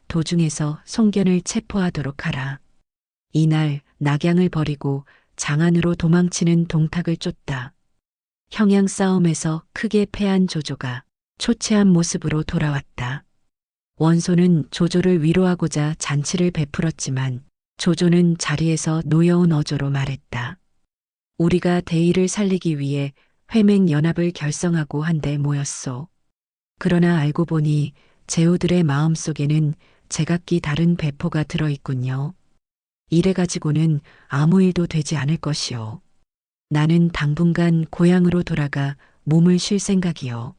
도중에서 송견을 체포하도록 하라. 이날 낙양을 버리고 장안으로 도망치는 동탁을 쫓다. 형양 싸움에서 크게 패한 조조가 초췌한 모습으로 돌아왔다. 원소는 조조를 위로하고자 잔치를 베풀었지만 조조는 자리에서 놓여온 어조로 말했다. 우리가 대의를 살리기 위해 회맹연합을 결성하고 한데 모였소. 그러나 알고 보니 제후들의 마음속에는 제각기 다른 배포가 들어있군요. 이래 가지고는 아무 일도 되지 않을 것이오. 나는 당분간 고향으로 돌아가 몸을 쉴 생각이요.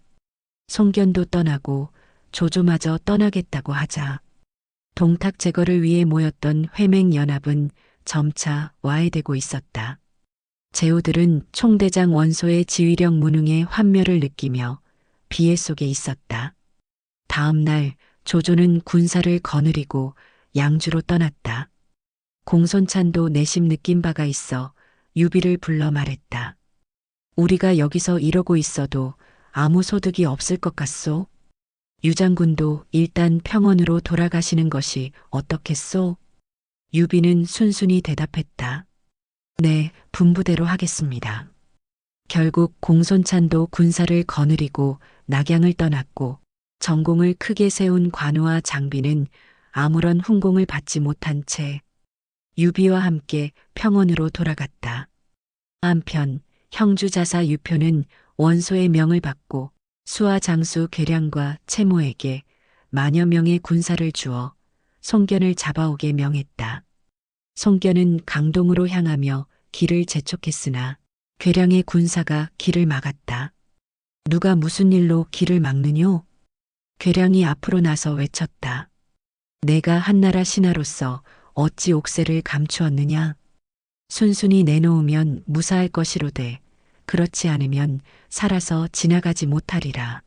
송견도 떠나고 조조마저 떠나겠다고 하자. 동탁 제거를 위해 모였던 회맹연합은 점차 와해되고 있었다. 제후들은 총대장 원소의 지휘력 무능에 환멸을 느끼며 비애 속에 있었다. 다음 날 조조는 군사를 거느리고 양주로 떠났다. 공손찬도 내심 느낀 바가 있어 유비를 불러 말했다. 우리가 여기서 이러고 있어도 아무 소득이 없을 것 같소? 유장군도 일단 평원으로 돌아가시는 것이 어떻겠소? 유비는 순순히 대답했다. 네, 분부대로 하겠습니다. 결국 공손찬도 군사를 거느리고 낙양을 떠났고 전공을 크게 세운 관우와 장비는 아무런 훈공을 받지 못한 채 유비와 함께 평원으로 돌아갔다. 한편 형주자사 유표는 원소의 명을 받고 수하 장수 괴량과 채모에게 만여 명의 군사를 주어 송견을 잡아오게 명했다. 송견은 강동으로 향하며 길을 재촉했으나 괴량의 군사가 길을 막았다. 누가 무슨 일로 길을 막느뇨? 괴량이 앞으로 나서 외쳤다. 내가 한나라 신하로서 어찌 옥새를 감추었느냐? 순순히 내놓으면 무사할 것이로되 그렇지 않으면 살아서 지나가지 못하리라.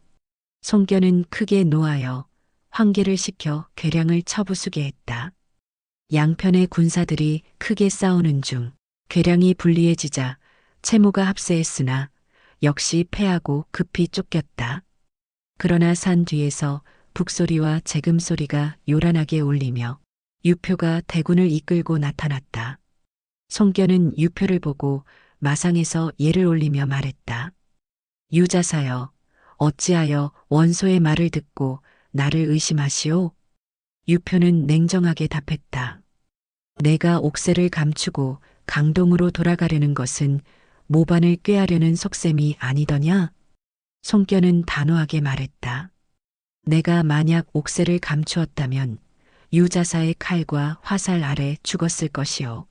송견은 크게 노하여 황계를 시켜 괴량을 쳐부수게 했다. 양편의 군사들이 크게 싸우는 중 괴량이 불리해지자 채모가 합세했으나 역시 패하고 급히 쫓겼다. 그러나 산 뒤에서 북소리와 재금소리가 요란하게 울리며 유표가 대군을 이끌고 나타났다. 송견은 유표를 보고 마상에서 예를 올리며 말했다. 유자사여, 어찌하여 원소의 말을 듣고 나를 의심하시오? 유표는 냉정하게 답했다. 내가 옥새를 감추고 강동으로 돌아가려는 것은 모반을 꾀하려는 속셈이 아니더냐? 송견은 단호하게 말했다. 내가 만약 옥새를 감추었다면 유자사의 칼과 화살 아래 죽었을 것이오.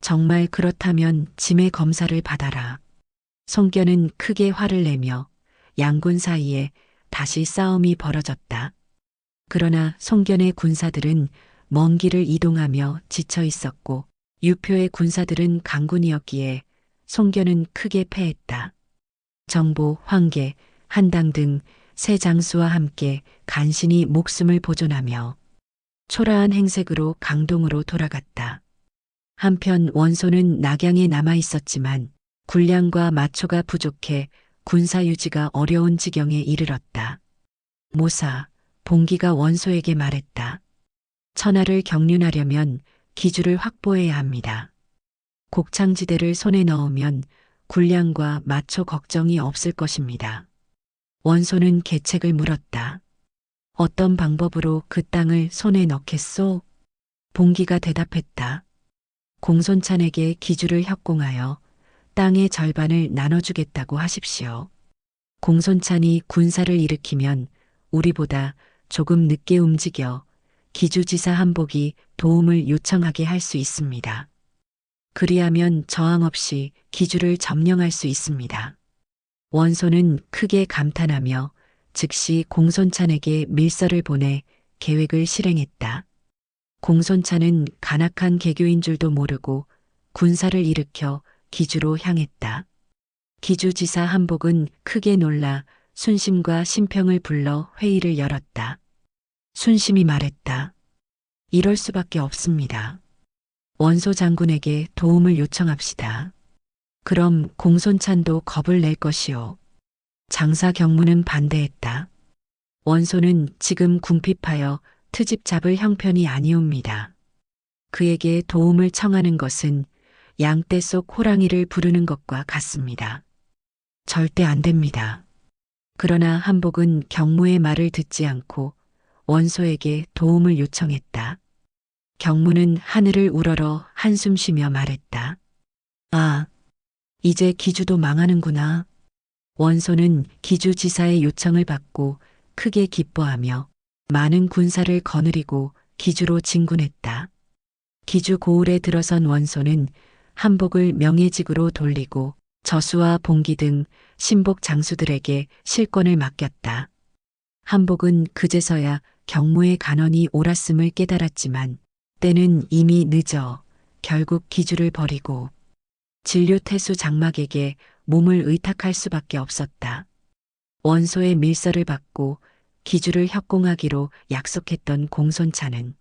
정말 그렇다면 짐의 검사를 받아라. 송견은 크게 화를 내며 양군 사이에 다시 싸움이 벌어졌다. 그러나 송견의 군사들은 먼 길을 이동하며 지쳐 있었고 유표의 군사들은 강군이었기에 송견은 크게 패했다. 정보, 황계, 한당 등 세 장수와 함께 간신히 목숨을 보존하며 초라한 행색으로 강동으로 돌아갔다. 한편 원소는 낙양에 남아 있었지만 군량과 마초가 부족해 군사 유지가 어려운 지경에 이르렀다. 모사, 봉기가 원소에게 말했다. 천하를 경륜하려면 기주를 확보해야 합니다. 곡창지대를 손에 넣으면 군량과 마초 걱정이 없을 것입니다. 원소는 계책을 물었다. 어떤 방법으로 그 땅을 손에 넣겠소? 봉기가 대답했다. 공손찬에게 기주를 협공하여 땅의 절반을 나눠주겠다고 하십시오. 공손찬이 군사를 일으키면 우리보다 조금 늦게 움직여 기주지사 한복이 도움을 요청하게 할 수 있습니다. 그리하면 저항 없이 기주를 점령할 수 있습니다. 원소는 크게 감탄하며 즉시 공손찬에게 밀서를 보내 계획을 실행했다. 공손찬은 간악한 개교인 줄도 모르고 군사를 일으켜 기주로 향했다. 기주지사 한복은 크게 놀라 순심과 심평을 불러 회의를 열었다. 순심이 말했다. 이럴 수밖에 없습니다. 원소 장군에게 도움을 요청합시다. 그럼 공손찬도 겁을 낼 것이오. 장사 경무는 반대했다. 원소는 지금 궁핍하여 트집 잡을 형편이 아니옵니다. 그에게 도움을 청하는 것은 양떼 속 호랑이를 부르는 것과 같습니다. 절대 안 됩니다. 그러나 한복은 경무의 말을 듣지 않고 원소에게 도움을 요청했다. 경무는 하늘을 우러러 한숨 쉬며 말했다. 아, 이제 기주도 망하는구나. 원소는 기주지사의 요청을 받고 크게 기뻐하며 많은 군사를 거느리고 기주로 진군했다. 기주 고을에 들어선 원소는 한복을 명예직으로 돌리고 저수와 봉기 등 신복 장수들에게 실권을 맡겼다. 한복은 그제서야 경무의 간언이 옳았음을 깨달았지만 때는 이미 늦어 결국 기주를 버리고 진료태수 장막에게 몸을 의탁할 수밖에 없었다. 원소의 밀서를 받고 기주를 협공하기로 약속했던 공손찬은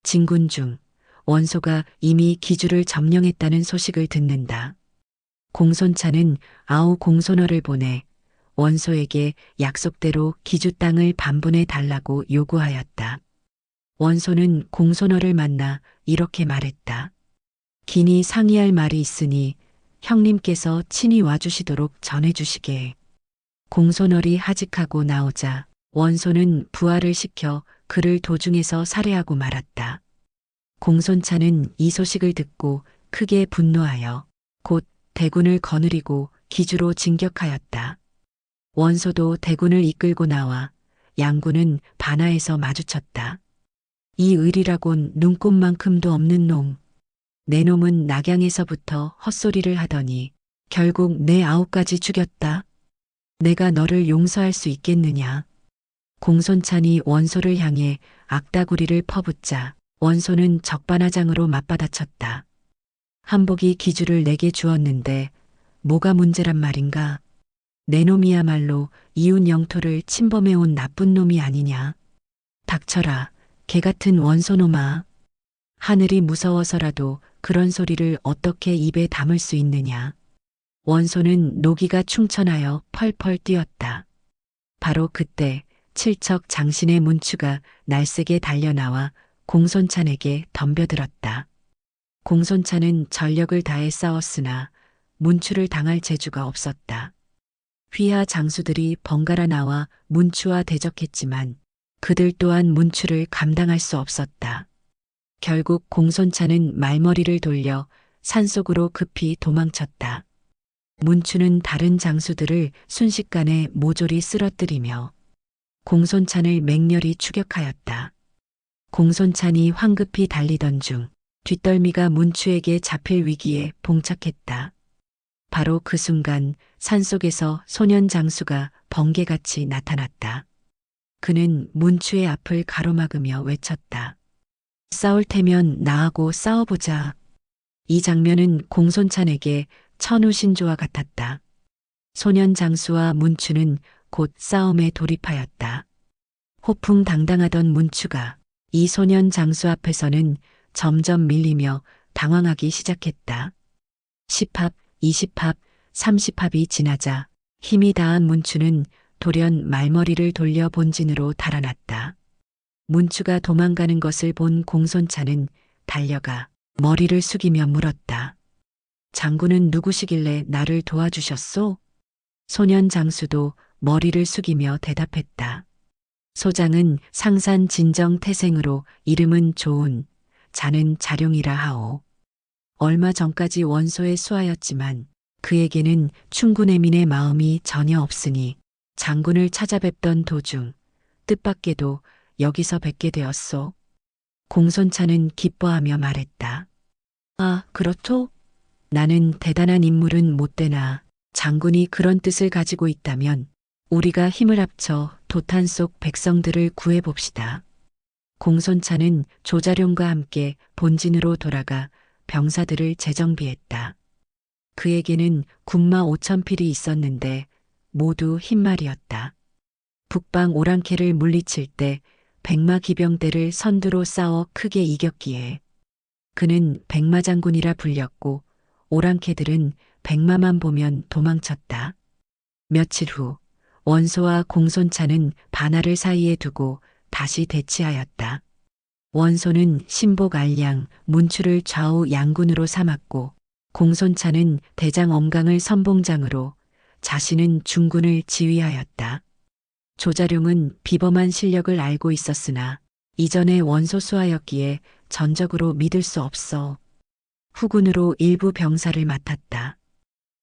진군 중 원소가 이미 기주를 점령했다는 소식을 듣는다. 공손찬은 아우 공손어를 보내 원소에게 약속대로 기주 땅을 반분해 달라고 요구하였다. 원소는 공손어를 만나 이렇게 말했다. 긴히 상의할 말이 있으니 형님께서 친히 와주시도록 전해주시게. 공손어리 하직하고 나오자 원소는 부하를 시켜 그를 도중에서 살해하고 말았다. 공손찬은 이 소식을 듣고 크게 분노하여 곧 대군을 거느리고 기주로 진격하였다. 원소도 대군을 이끌고 나와 양군은 반하에서 마주쳤다. 이 을이라곤 눈꼽만큼도 없는 놈. 내 놈은 낙양에서부터 헛소리를 하더니 결국 내 9가지 죽였다. 내가 너를 용서할 수 있겠느냐. 공손찬이 원소를 향해 악다구리를 퍼붓자 원소는 적반하장으로 맞받아쳤다. 한복이 기주를 내게 주었는데 뭐가 문제란 말인가. 내 놈이야말로 이웃 영토를 침범해온 나쁜 놈이 아니냐. 닥쳐라, 개 같은 원소놈아. 하늘이 무서워서라도 그런 소리를 어떻게 입에 담을 수 있느냐. 원소는 노기가 충천하여 펄펄 뛰었다. 바로 그때 칠척 장신의 문추가 날쌔게 달려나와 공손찬에게 덤벼들었다. 공손찬은 전력을 다해 싸웠으나 문추를 당할 재주가 없었다. 휘하 장수들이 번갈아 나와 문추와 대적했지만 그들 또한 문추를 감당할 수 없었다. 결국 공손찬은 말머리를 돌려 산속으로 급히 도망쳤다. 문추는 다른 장수들을 순식간에 모조리 쓰러뜨리며 공손찬을 맹렬히 추격하였다. 공손찬이 황급히 달리던 중 뒷덜미가 문추에게 잡힐 위기에 봉착했다. 바로 그 순간 산속에서 소년 장수가 번개같이 나타났다. 그는 문추의 앞을 가로막으며 외쳤다. 싸울 테면 나하고 싸워보자. 이 장면은 공손찬에게 천우신조와 같았다. 소년 장수와 문추는 곧 싸움에 돌입하였다. 호풍당당하던 문추가 이 소년 장수 앞에서는 점점 밀리며 당황하기 시작했다. 10합, 20합, 30합이 지나자 힘이 다한 문추는 돌연 말머리를 돌려 본진으로 달아났다. 문추가 도망가는 것을 본 공손찬은 달려가 머리를 숙이며 물었다. 장군은 누구시길래 나를 도와주셨소? 소년 장수도 머리를 숙이며 대답했다. 소장은 상산 진정 태생으로 이름은 조운, 자는 자룡이라 하오. 얼마 전까지 원소에 수하였지만 그에게는 충군해민의 마음이 전혀 없으니 장군을 찾아뵙던 도중 뜻밖에도 여기서 뵙게 되었소. 공손찬은 기뻐하며 말했다. 아, 그렇소? 나는 대단한 인물은 못 되나 장군이 그런 뜻을 가지고 있다면 우리가 힘을 합쳐 도탄 속 백성들을 구해봅시다. 공손찬은 조자룡과 함께 본진으로 돌아가 병사들을 재정비했다. 그에게는 군마 5,000필이 있었는데 모두 흰말이었다. 북방 오랑캐를 물리칠 때 백마 기병대를 선두로 싸워 크게 이겼기에 그는 백마장군이라 불렸고 오랑캐들은 백마만 보면 도망쳤다. 며칠 후 원소와 공손찬은 반하를 사이에 두고 다시 대치하였다. 원소는 신복 알량, 문추를 좌우 양군으로 삼았고 공손찬은 대장 엄강을 선봉장으로 자신은 중군을 지휘하였다. 조자룡은 비범한 실력을 알고 있었으나 이전에 원소 수하였기에 전적으로 믿을 수 없어 후군으로 일부 병사를 맡았다.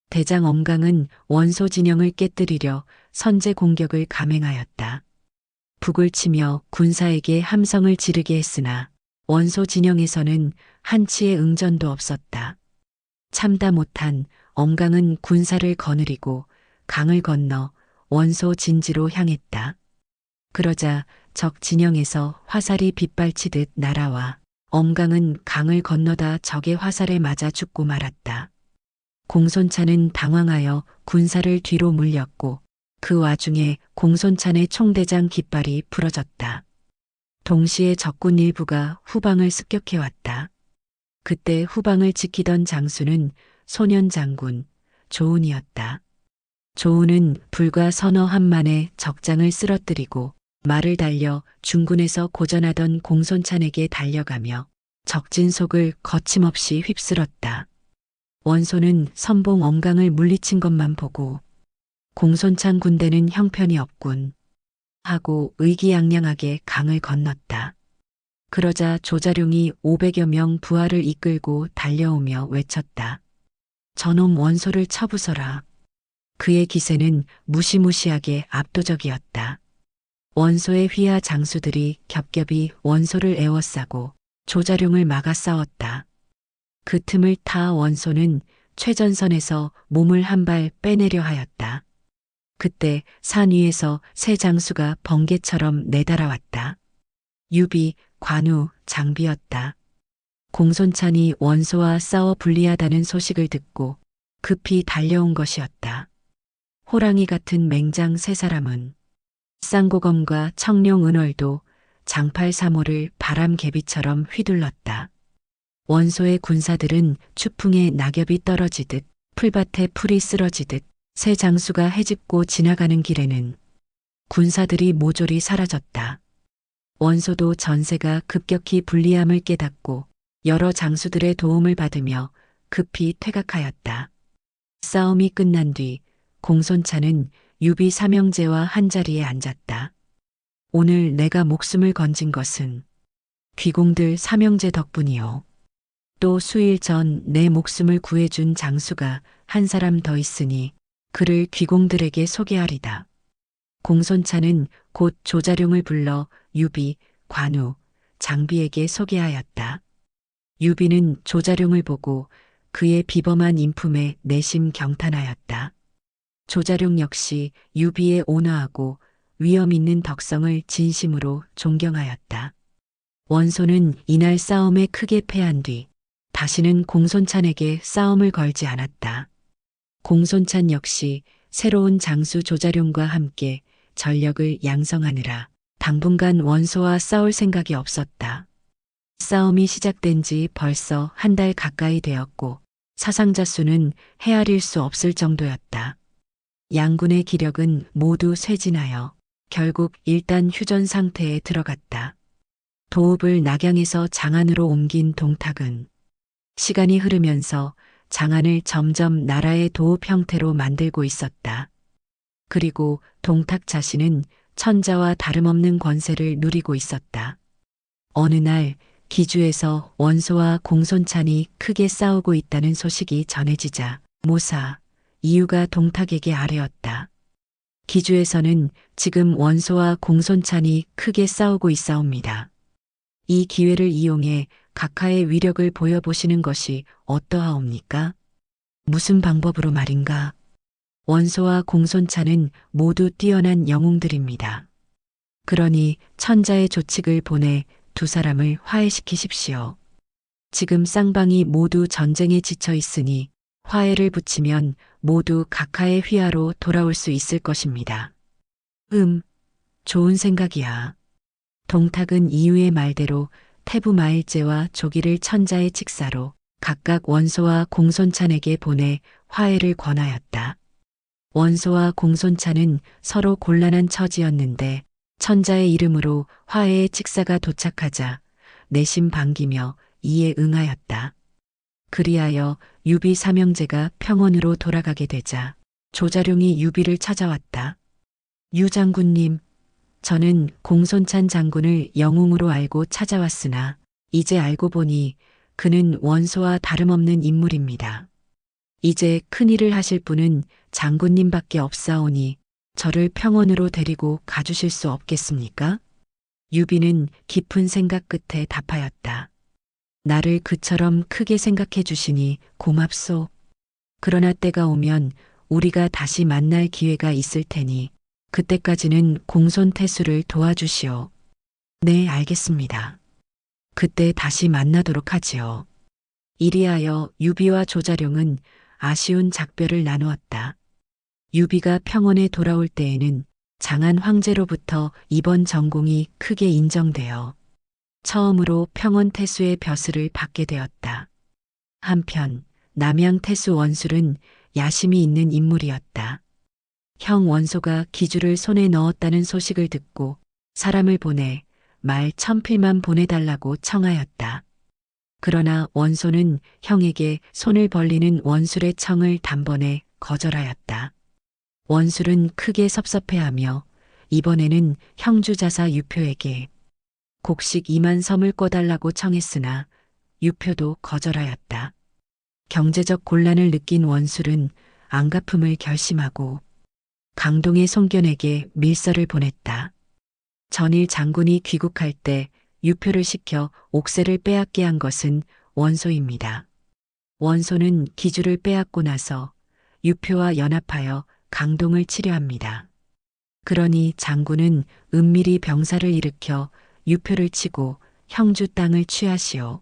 대장 엄강은 원소 진영을 깨뜨리려 선제 공격을 감행하였다. 북을 치며 군사에게 함성을 지르게 했으나 원소 진영에서는 한치의 응전도 없었다. 참다 못한 엄강은 군사를 거느리고 강을 건너 원소 진지로 향했다. 그러자 적 진영에서 화살이 빗발치듯 날아와 엄강은 강을 건너다 적의 화살에 맞아 죽고 말았다. 공손찬은 당황하여 군사를 뒤로 물렸고 그 와중에 공손찬의 총대장 깃발이 부러졌다. 동시에 적군 일부가 후방을 습격해왔다. 그때 후방을 지키던 장수는 소년 장군 조운이었다. 조운은 불과 서너 한 만에 적장을 쓰러뜨리고 말을 달려 중군에서 고전하던 공손찬에게 달려가며 적진 속을 거침없이 휩쓸었다. 원소는 선봉 엄강을 물리친 것만 보고 공손찬 군대는 형편이 없군. 하고 의기양양하게 강을 건넜다. 그러자 조자룡이 500여 명 부하를 이끌고 달려오며 외쳤다. 저놈 원소를 쳐부숴라. 그의 기세는 무시무시하게 압도적이었다. 원소의 휘하 장수들이 겹겹이 원소를 에워싸고 조자룡을 막아 싸웠다. 그 틈을 타 원소는 최전선에서 몸을 한 발 빼내려 하였다. 그때 산 위에서 새 장수가 번개처럼 내달아왔다. 유비, 관우, 장비였다. 공손찬이 원소와 싸워 불리하다는 소식을 듣고 급히 달려온 것이었다. 호랑이 같은 맹장 세 사람은 쌍고검과 청룡 은월도 장팔 사모를 바람개비처럼 휘둘렀다. 원소의 군사들은 추풍에 낙엽이 떨어지듯 풀밭에 풀이 쓰러지듯 새 장수가 헤집고 지나가는 길에는 군사들이 모조리 사라졌다. 원소도 전세가 급격히 불리함을 깨닫고 여러 장수들의 도움을 받으며 급히 퇴각하였다. 싸움이 끝난 뒤 공손찬은 유비 삼형제와 한자리에 앉았다. 오늘 내가 목숨을 건진 것은 귀공들 삼형제 덕분이요. 또 수일 전 내 목숨을 구해준 장수가 한 사람 더 있으니 그를 귀공들에게 소개하리다. 공손찬은 곧 조자룡을 불러 유비, 관우, 장비에게 소개하였다. 유비는 조자룡을 보고 그의 비범한 인품에 내심 경탄하였다. 조자룡 역시 유비의 온화하고 위엄 있는 덕성을 진심으로 존경하였다. 원소는 이날 싸움에 크게 패한 뒤 다시는 공손찬에게 싸움을 걸지 않았다. 공손찬 역시 새로운 장수 조자룡과 함께 전력을 양성하느라 당분간 원소와 싸울 생각이 없었다. 싸움이 시작된 지 벌써 한 달 가까이 되었고 사상자 수는 헤아릴 수 없을 정도였다. 양군의 기력은 모두 쇠진하여 결국 일단 휴전 상태에 들어갔다. 도읍을 낙양에서 장안으로 옮긴 동탁은 시간이 흐르면서 장안을 점점 나라의 도읍 형태로 만들고 있었다. 그리고 동탁 자신은 천자와 다름없는 권세를 누리고 있었다. 어느 날 기주에서 원소와 공손찬이 크게 싸우고 있다는 소식이 전해지자 모사, 이유가 동탁에게 아뢰었다. 기주에서는 지금 원소와 공손찬이 크게 싸우고 있사옵니다. 이 기회를 이용해 각하의 위력을 보여보시는 것이 어떠하옵니까? 무슨 방법으로 말인가? 원소와 공손찬은 모두 뛰어난 영웅들입니다. 그러니 천자의 조칙을 보내 두 사람을 화해시키십시오. 지금 쌍방이 모두 전쟁에 지쳐 있으니 화해를 붙이면 모두 각하의 휘하로 돌아올 수 있을 것입니다. 좋은 생각이야. 동탁은 이유의 말대로 태부마일제와 조기를 천자의 칙사로 각각 원소와 공손찬에게 보내 화해를 권하였다. 원소와 공손찬은 서로 곤란한 처지였는데 천자의 이름으로 화해의 칙사가 도착하자 내심 반기며 이에 응하였다. 그리하여 유비 삼형제가 평원으로 돌아가게 되자 조자룡이 유비를 찾아왔다. 유 장군님, 저는 공손찬 장군을 영웅으로 알고 찾아왔으나 이제 알고 보니 그는 원소와 다름없는 인물입니다. 이제 큰일을 하실 분은 장군님밖에 없사오니 저를 평원으로 데리고 가주실 수 없겠습니까? 유비는 깊은 생각 끝에 답하였다. 나를 그처럼 크게 생각해 주시니 고맙소. 그러나 때가 오면 우리가 다시 만날 기회가 있을 테니 그때까지는 공손태수를 도와주시오. 네, 알겠습니다. 그때 다시 만나도록 하지요. 이리하여 유비와 조자룡은 아쉬운 작별을 나누었다. 유비가 평원에 돌아올 때에는 장안 황제로부터 이번 전공이 크게 인정되어 처음으로 평원 태수의 벼슬을 받게 되었다. 한편 남양 태수 원술은 야심이 있는 인물이었다. 형 원소가 기주를 손에 넣었다는 소식을 듣고 사람을 보내 말 1000필만 보내달라고 청하였다. 그러나 원소는 형에게 손을 벌리는 원술의 청을 단번에 거절하였다. 원술은 크게 섭섭해하며 이번에는 형주자사 유표에게 곡식 2만 섬을 꿔달라고 청했으나 유표도 거절하였다. 경제적 곤란을 느낀 원술은 안갚음을 결심하고 강동의 송견에게 밀서를 보냈다. 전일 장군이 귀국할 때 유표를 시켜 옥새를 빼앗게 한 것은 원소입니다. 원소는 기주를 빼앗고 나서 유표와 연합하여 강동을 치려 합니다. 그러니 장군은 은밀히 병사를 일으켜 유표를 치고 형주 땅을 취하시오.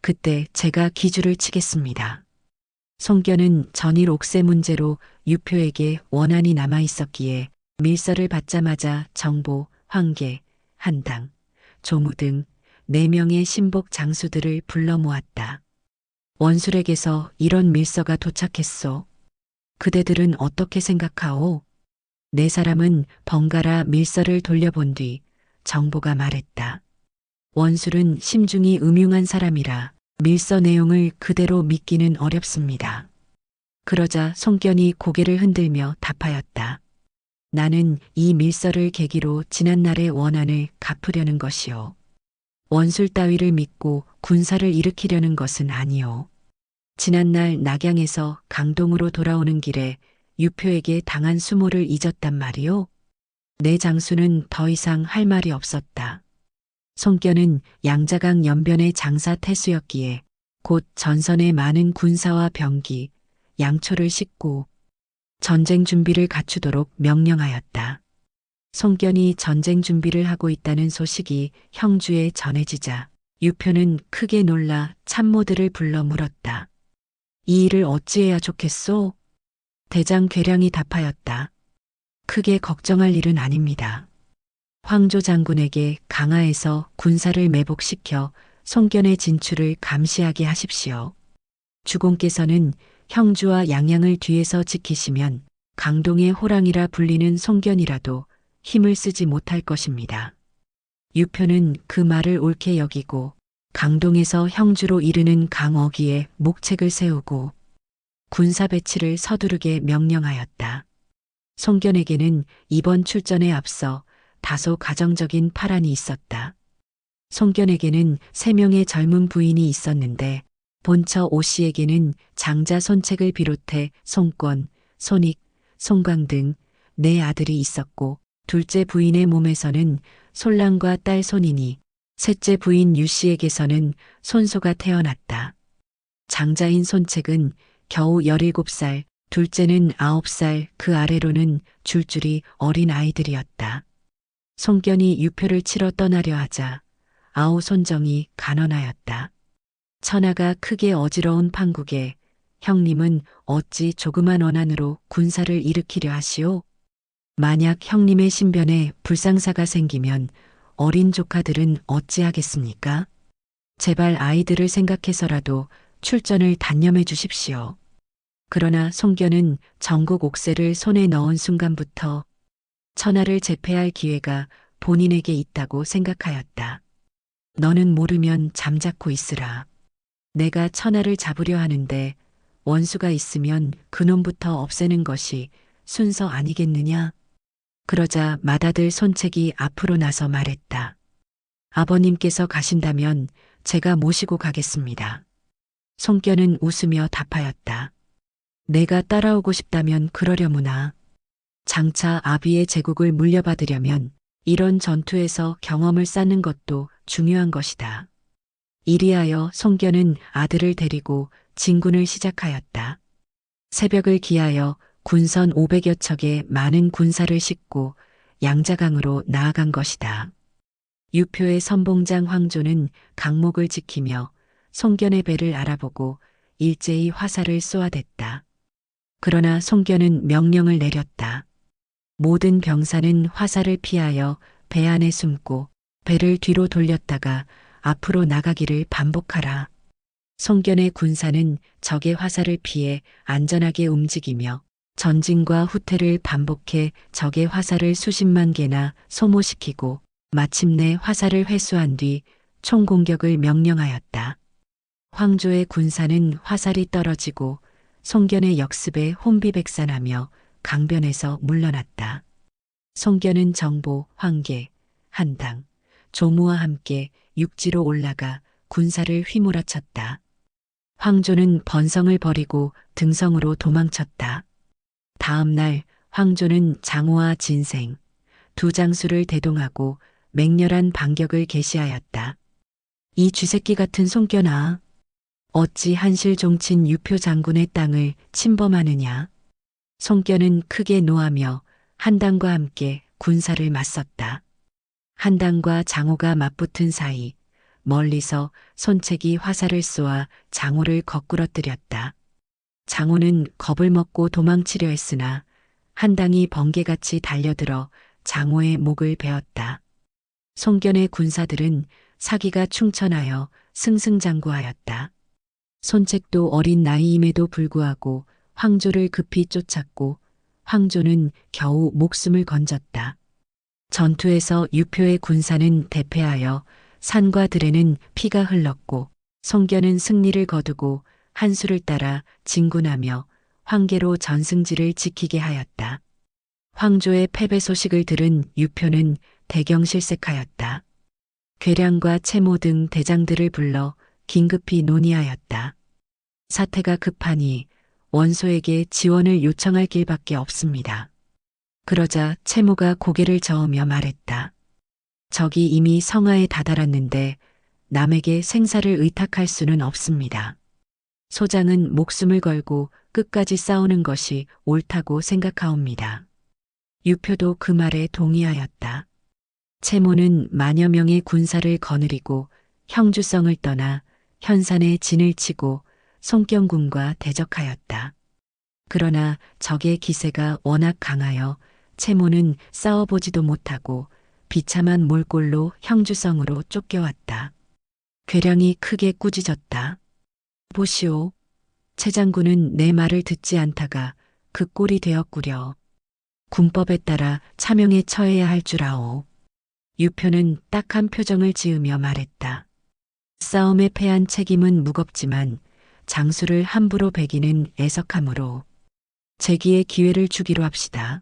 그때 제가 기주를 치겠습니다. 송견은 전일 옥새 문제로 유표에게 원한이 남아 있었기에 밀서를 받자마자 정보, 황계, 한당, 조무 등 4명의 신복 장수들을 불러 모았다. 원술에게서 이런 밀서가 도착했소. 그대들은 어떻게 생각하오? 4사람은 번갈아 밀서를 돌려본 뒤 정보가 말했다. 원술은 심중이 음흉한 사람이라 밀서 내용을 그대로 믿기는 어렵습니다. 그러자 송견이 고개를 흔들며 답하였다. 나는 이 밀서를 계기로 지난날의 원한을 갚으려는 것이오. 원술 따위를 믿고 군사를 일으키려는 것은 아니오. 지난날 낙양에서 강동으로 돌아오는 길에 유표에게 당한 수모를 잊었단 말이오. 내 장수는 더 이상 할 말이 없었다. 송견은 양자강 연변의 장사 태수였기에 곧 전선의 많은 군사와 병기, 양초를 싣고 전쟁 준비를 갖추도록 명령하였다. 송견이 전쟁 준비를 하고 있다는 소식이 형주에 전해지자 유표는 크게 놀라 참모들을 불러 물었다. 이 일을 어찌해야 좋겠소? 대장 괴량이 답하였다. 크게 걱정할 일은 아닙니다. 황조 장군에게 강하에서 군사를 매복시켜 송견의 진출을 감시하게 하십시오. 주공께서는 형주와 양양을 뒤에서 지키시면 강동의 호랑이라 불리는 송견이라도 힘을 쓰지 못할 것입니다. 유표는 그 말을 옳게 여기고 강동에서 형주로 이르는 강어기에 목책을 세우고 군사 배치를 서두르게 명령하였다. 송견에게는 이번 출전에 앞서 다소 가정적인 파란이 있었다. 송견에게는 3명의 젊은 부인이 있었는데 본처 오씨에게는 장자 손책을 비롯해 송권, 손익, 송광 등 4아들이 있었고 둘째 부인의 몸에서는 솔랑과 딸 손인이, 셋째 부인 유씨에게서는 손소가 태어났다. 장자인 손책은 겨우 17살, 둘째는 9살, 그 아래로는 줄줄이 어린 아이들이었다. 송견이 유표를 치러 떠나려 하자 아우 손정이 간언하였다. 천하가 크게 어지러운 판국에 형님은 어찌 조그만 원한으로 군사를 일으키려 하시오? 만약 형님의 신변에 불상사가 생기면 어린 조카들은 어찌하겠습니까? 제발 아이들을 생각해서라도 출전을 단념해 주십시오. 그러나 송견은 전국 옥새를 손에 넣은 순간부터 천하를 제패할 기회가 본인에게 있다고 생각하였다. 너는 모르면 잠자코 있으라. 내가 천하를 잡으려 하는데 원수가 있으면 그놈부터 없애는 것이 순서 아니겠느냐? 그러자 맏아들 손책이 앞으로 나서 말했다. 아버님께서 가신다면 제가 모시고 가겠습니다. 송견은 웃으며 답하였다. 내가 따라오고 싶다면 그러려무나. 장차 아비의 제국을 물려받으려면 이런 전투에서 경험을 쌓는 것도 중요한 것이다. 이리하여 송견은 아들을 데리고 진군을 시작하였다. 새벽을 기하여 군선 500여 척의 많은 군사를 싣고 양자강으로 나아간 것이다. 유표의 선봉장 황조는 강목을 지키며 송견의 배를 알아보고 일제히 화살을 쏘아댔다. 그러나 송견은 명령을 내렸다. 모든 병사는 화살을 피하여 배 안에 숨고 배를 뒤로 돌렸다가 앞으로 나가기를 반복하라. 송견의 군사는 적의 화살을 피해 안전하게 움직이며 전진과 후퇴를 반복해 적의 화살을 수십만 개나 소모시키고 마침내 화살을 회수한 뒤 총공격을 명령하였다. 황조의 군사는 화살이 떨어지고 송견의 역습에 혼비백산하며 강변에서 물러났다. 송견은 정보, 황계, 한당, 조무와 함께 육지로 올라가 군사를 휘몰아쳤다. 황조는 번성을 버리고 등성으로 도망쳤다. 다음 날 황조는 장호와 진생, 두 장수를 대동하고 맹렬한 반격을 개시하였다. 이 쥐새끼 같은 송견아, 어찌 한실 종친 유표 장군의 땅을 침범하느냐. 송견은 크게 노하며 한당과 함께 군사를 맞섰다. 한당과 장호가 맞붙은 사이 멀리서 손책이 화살을 쏘아 장호를 거꾸러뜨렸다. 장호는 겁을 먹고 도망치려 했으나 한당이 번개같이 달려들어 장호의 목을 베었다. 송견의 군사들은 사기가 충천하여 승승장구하였다. 손책도 어린 나이임에도 불구하고 황조를 급히 쫓았고 황조는 겨우 목숨을 건졌다. 전투에서 유표의 군사는 대패하여 산과 들에는 피가 흘렀고 송견은 승리를 거두고 한수를 따라 진군하며 황계로 전승지를 지키게 하였다. 황조의 패배 소식을 들은 유표는 대경실색하였다. 괴량과 채모 등 대장들을 불러 긴급히 논의하였다. 사태가 급하니 원소에게 지원을 요청할 길밖에 없습니다. 그러자 채모가 고개를 저으며 말했다. 적이 이미 성하에 다다랐는데 남에게 생사를 의탁할 수는 없습니다. 소장은 목숨을 걸고 끝까지 싸우는 것이 옳다고 생각하옵니다. 유표도 그 말에 동의하였다. 채모는 만여 명의 군사를 거느리고 형주성을 떠나 현산에 진을 치고 송경군과 대적하였다. 그러나 적의 기세가 워낙 강하여 채모는 싸워보지도 못하고 비참한 몰골로 형주성으로 쫓겨왔다. 괴량이 크게 꾸짖었다. 보시오. 채 장군은 내 말을 듣지 않다가 그 꼴이 되었구려. 군법에 따라 차명에 처해야 할 줄 아오. 유표는 딱한 표정을 지으며 말했다. 싸움에 패한 책임은 무겁지만 장수를 함부로 배기는 애석하므로 재기의 기회를 주기로 합시다.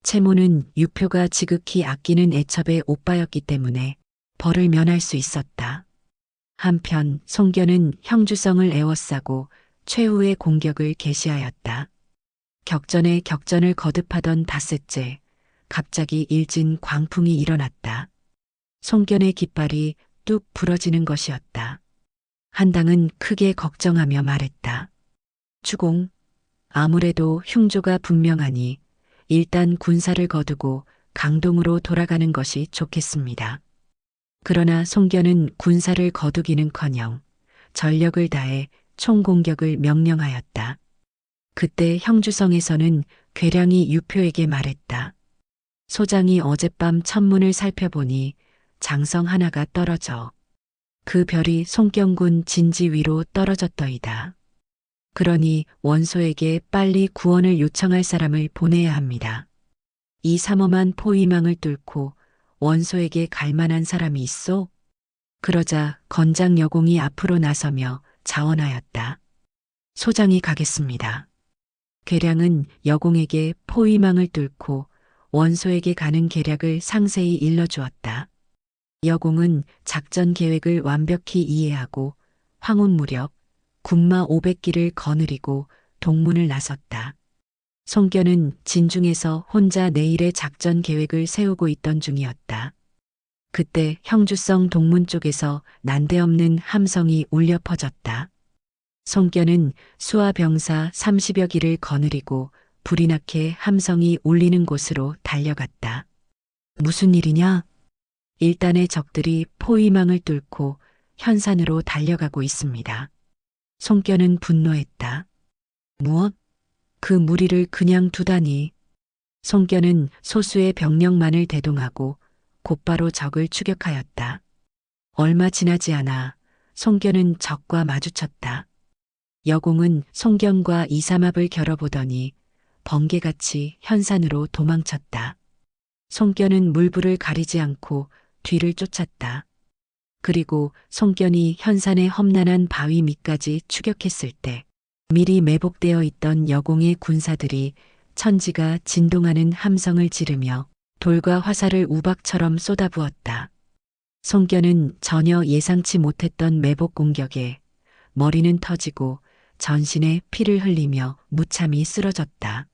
채모는 유표가 지극히 아끼는 애첩의 오빠였기 때문에 벌을 면할 수 있었다. 한편 송견은 형주성을 에워싸고 최후의 공격을 개시하였다. 격전에 격전을 거듭하던 닷새째 갑자기 일진 광풍이 일어났다. 송견의 깃발이 뚝 부러지는 것이었다. 한당은 크게 걱정하며 말했다. 주공, 아무래도 흉조가 분명하니 일단 군사를 거두고 강동으로 돌아가는 것이 좋겠습니다. 그러나 송견은 군사를 거두기는커녕 전력을 다해 총공격을 명령하였다. 그때 형주성에서는 괴량이 유표에게 말했다. 소장이 어젯밤 천문을 살펴보니 장성 하나가 떨어져 그 별이 송경군 진지 위로 떨어졌더이다. 그러니 원소에게 빨리 구원을 요청할 사람을 보내야 합니다. 이 삼엄한 포위망을 뚫고 원소에게 갈 만한 사람이 있소? 그러자 건장 여공이 앞으로 나서며 자원하였다. 소장이 가겠습니다. 괴량은 여공에게 포위망을 뚫고 원소에게 가는 계략을 상세히 일러주었다. 여공은 작전 계획을 완벽히 이해하고 황혼 무렵 군마 500기를 거느리고 동문을 나섰다. 송견은 진중에서 혼자 내일의 작전 계획을 세우고 있던 중이었다. 그때 형주성 동문 쪽에서 난데없는 함성이 울려 퍼졌다. 송견은 수하 병사 30여 기를 거느리고 불이 나게 함성이 울리는 곳으로 달려갔다. 무슨 일이냐? 일단의 적들이 포위망을 뚫고 현산으로 달려가고 있습니다. 송견은 분노했다. 무엇? 그 무리를 그냥 두다니. 송견은 소수의 병력만을 대동하고 곧바로 적을 추격하였다. 얼마 지나지 않아 송견은 적과 마주쳤다. 여공은 송견과 이삼합을 겨뤄보더니 번개같이 현산으로 도망쳤다. 송견은 물불을 가리지 않고 뒤를 쫓았다. 그리고 송견이 현산의 험난한 바위 밑까지 추격했을 때 미리 매복되어 있던 여공의 군사들이 천지가 진동하는 함성을 지르며 돌과 화살을 우박처럼 쏟아부었다. 송견은 전혀 예상치 못했던 매복 공격에 머리는 터지고 전신에 피를 흘리며 무참히 쓰러졌다.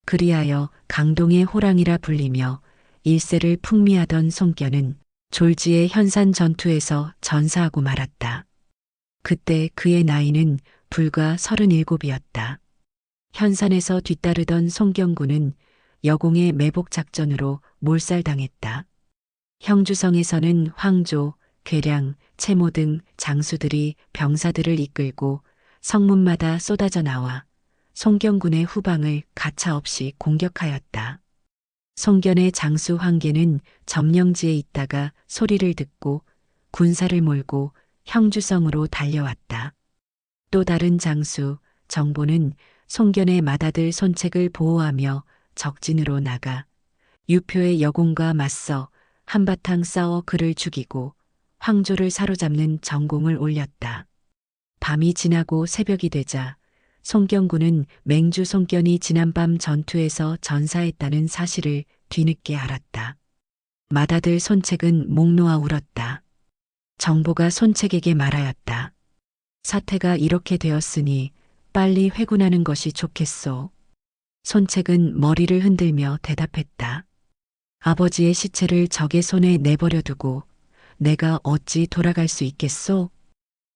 그리하여 강동의 호랑이라 불리며 일세를 풍미하던 송견은 졸지의 현산 전투에서 전사하고 말았다. 그때 그의 나이는 불과 37이었다. 현산에서 뒤따르던 송경군은 여공의 매복 작전으로 몰살당했다. 형주성에서는 황조, 괴량, 채모 등 장수들이 병사들을 이끌고 성문마다 쏟아져 나와 송경군의 후방을 가차없이 공격하였다. 송견의 장수 황계는 점령지에 있다가 소리를 듣고 군사를 몰고 형주성으로 달려왔다. 또 다른 장수 정보는 송견의 맏아들 손책을 보호하며 적진으로 나가 유표의 여공과 맞서 한바탕 싸워 그를 죽이고 황조를 사로잡는 전공을 올렸다. 밤이 지나고 새벽이 되자 송경군은 맹주 송견이 지난밤 전투에서 전사했다는 사실을 뒤늦게 알았다. 맏아들 손책은 목 놓아 울었다. 정보가 손책에게 말하였다. 사태가 이렇게 되었으니 빨리 회군하는 것이 좋겠소. 손책은 머리를 흔들며 대답했다. 아버지의 시체를 적의 손에 내버려 두고 내가 어찌 돌아갈 수 있겠소?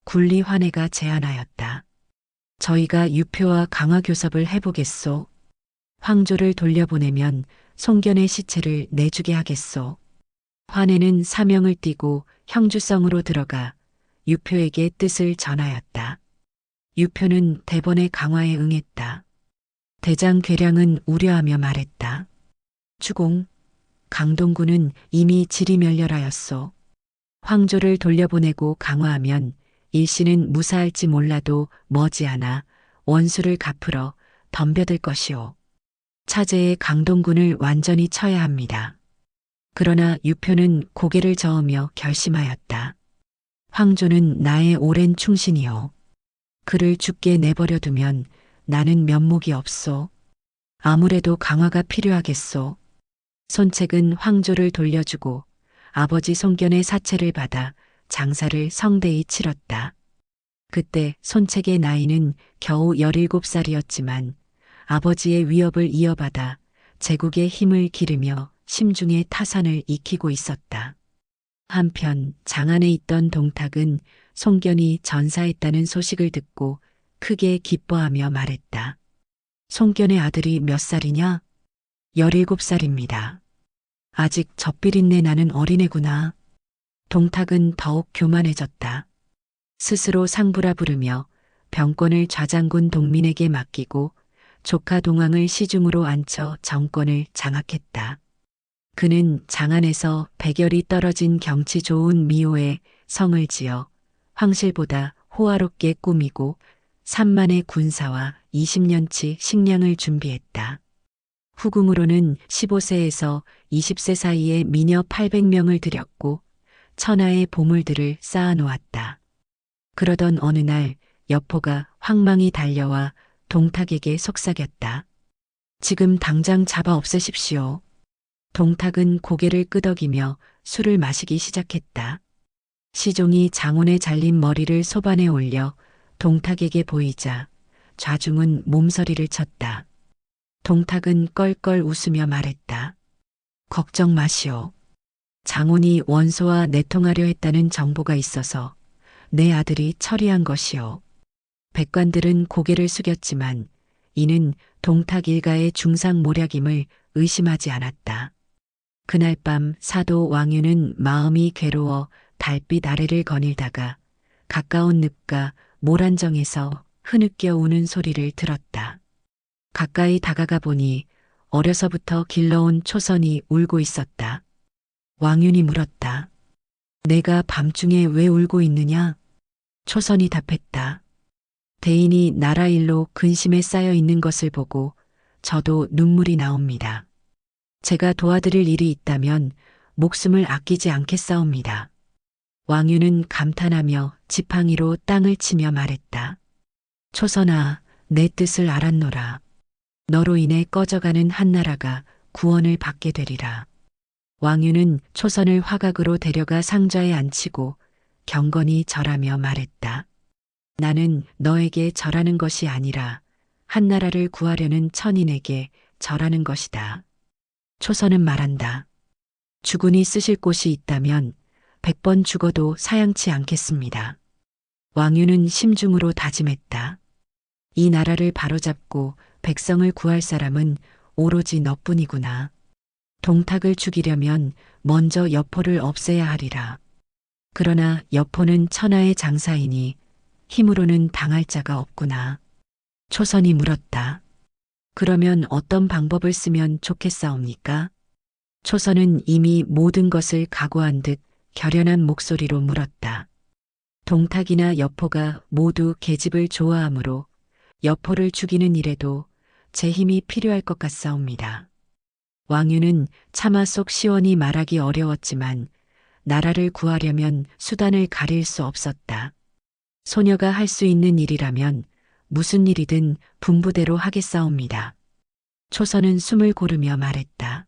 굴리 환해가 제안하였다. 저희가 유표와 강화 교섭을 해보겠소. 황조를 돌려보내면 송견의 시체를 내주게 하겠소. 환해는 사명을 띠고 형주성으로 들어가 유표에게 뜻을 전하였다. 유표는 대번의 강화에 응했다. 대장 괴량은 우려하며 말했다. 주공, 강동군은 이미 지리멸렬하였소. 황조를 돌려보내고 강화하면 일시는 무사할지 몰라도 머지않아 원수를 갚으러 덤벼들 것이오. 차제의 강동군을 완전히 쳐야 합니다. 그러나 유표는 고개를 저으며 결심하였다. 황조는 나의 오랜 충신이오. 그를 죽게 내버려 두면 나는 면목이 없소. 아무래도 강화가 필요하겠소. 손책은 황조를 돌려주고 아버지 송견의 사체를 받아 장사를 성대히 치렀다. 그때 손책의 나이는 겨우 17살이었지만 아버지의 위협을 이어받아 제국의 힘을 기르며 심중의 타산을 익히고 있었다. 한편 장안에 있던 동탁은 송견이 전사했다는 소식을 듣고 크게 기뻐하며 말했다. 송견의 아들이 몇 살이냐? 17살입니다. 아직 젖비린내 나는 어린애구나. 동탁은 더욱 교만해졌다. 스스로 상부라 부르며 병권을 좌장군 동민에게 맡기고 조카 동왕을 시중으로 앉혀 정권을 장악했다. 그는 장안에서 백열이 떨어진 경치 좋은 미호에 성을 지어 황실보다 호화롭게 꾸미고 3만의 군사와 20년치 식량을 준비했다. 후궁으로는 15세에서 20세 사이에 미녀 800명을 들였고 천하의 보물들을 쌓아놓았다. 그러던 어느 날 여포가 황망히 달려와 동탁에게 속삭였다. 지금 당장 잡아 없애십시오. 동탁은 고개를 끄덕이며 술을 마시기 시작했다. 시종이 장혼의 잘린 머리를 소반에 올려 동탁에게 보이자 좌중은 몸서리를 쳤다. 동탁은 껄껄 웃으며 말했다. 걱정 마시오. 장혼이 원소와 내통하려 했다는 정보가 있어서 내 아들이 처리한 것이오. 백관들은 고개를 숙였지만 이는 동탁 일가의 중상 모략임을 의심하지 않았다. 그날 밤 사도 왕유는 마음이 괴로워 달빛 아래를 거닐다가 가까운 늪과 모란정에서 흐느껴 우는 소리를 들었다. 가까이 다가가 보니 어려서부터 길러온 초선이 울고 있었다. 왕윤이 물었다. 내가 밤중에 왜 울고 있느냐? 초선이 답했다. 대인이 나라 일로 근심에 쌓여 있는 것을 보고 저도 눈물이 나옵니다. 제가 도와드릴 일이 있다면 목숨을 아끼지 않겠사옵니다. 왕유는 감탄하며 지팡이로 땅을 치며 말했다. 초선아, 내 뜻을 알았노라. 너로 인해 꺼져가는 한나라가 구원을 받게 되리라. 왕유는 초선을 화각으로 데려가 상좌에 앉히고 경건히 절하며 말했다. 나는 너에게 절하는 것이 아니라 한나라를 구하려는 천인에게 절하는 것이다. 초선은 말한다. 주군이 쓰실 곳이 있다면 100번 죽어도 사양치 않겠습니다. 왕유는 심중으로 다짐했다. 이 나라를 바로잡고 백성을 구할 사람은 오로지 너뿐이구나. 동탁을 죽이려면 먼저 여포를 없애야 하리라. 그러나 여포는 천하의 장사이니 힘으로는 당할 자가 없구나. 초선이 물었다. 그러면 어떤 방법을 쓰면 좋겠사옵니까? 초선은 이미 모든 것을 각오한 듯 결연한 목소리로 물었다. 동탁이나 여포가 모두 계집을 좋아하므로 여포를 죽이는 일에도 제 힘이 필요할 것 같사옵니다. 왕유는 차마 속 시원히 말하기 어려웠지만 나라를 구하려면 수단을 가릴 수 없었다. 소녀가 할 수 있는 일이라면 무슨 일이든 분부대로 하겠사옵니다. 초선은 숨을 고르며 말했다.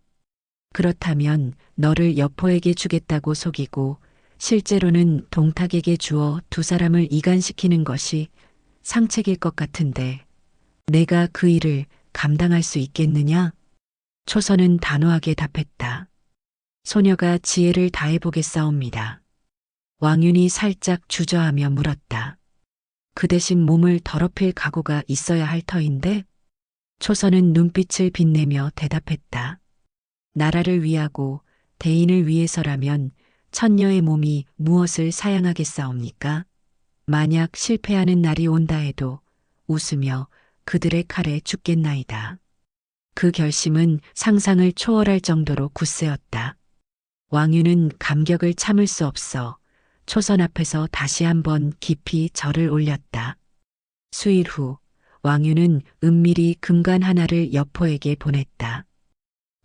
그렇다면 너를 여포에게 주겠다고 속이고 실제로는 동탁에게 주어 두 사람을 이간시키는 것이 상책일 것 같은데 내가 그 일을 감당할 수 있겠느냐? 초선은 단호하게 답했다. 소녀가 지혜를 다해보겠사옵니다. 왕윤이 살짝 주저하며 물었다. 그 대신 몸을 더럽힐 각오가 있어야 할 터인데? 초선은 눈빛을 빛내며 대답했다. 나라를 위하고 대인을 위해서라면 천녀의 몸이 무엇을 사양하겠사옵니까? 만약 실패하는 날이 온다 해도 웃으며 그들의 칼에 죽겠나이다. 그 결심은 상상을 초월할 정도로 굳세었다. 왕유는 감격을 참을 수 없어 초선 앞에서 다시 한번 깊이 절을 올렸다. 수일 후 왕유는 은밀히 금관 하나를 여포에게 보냈다.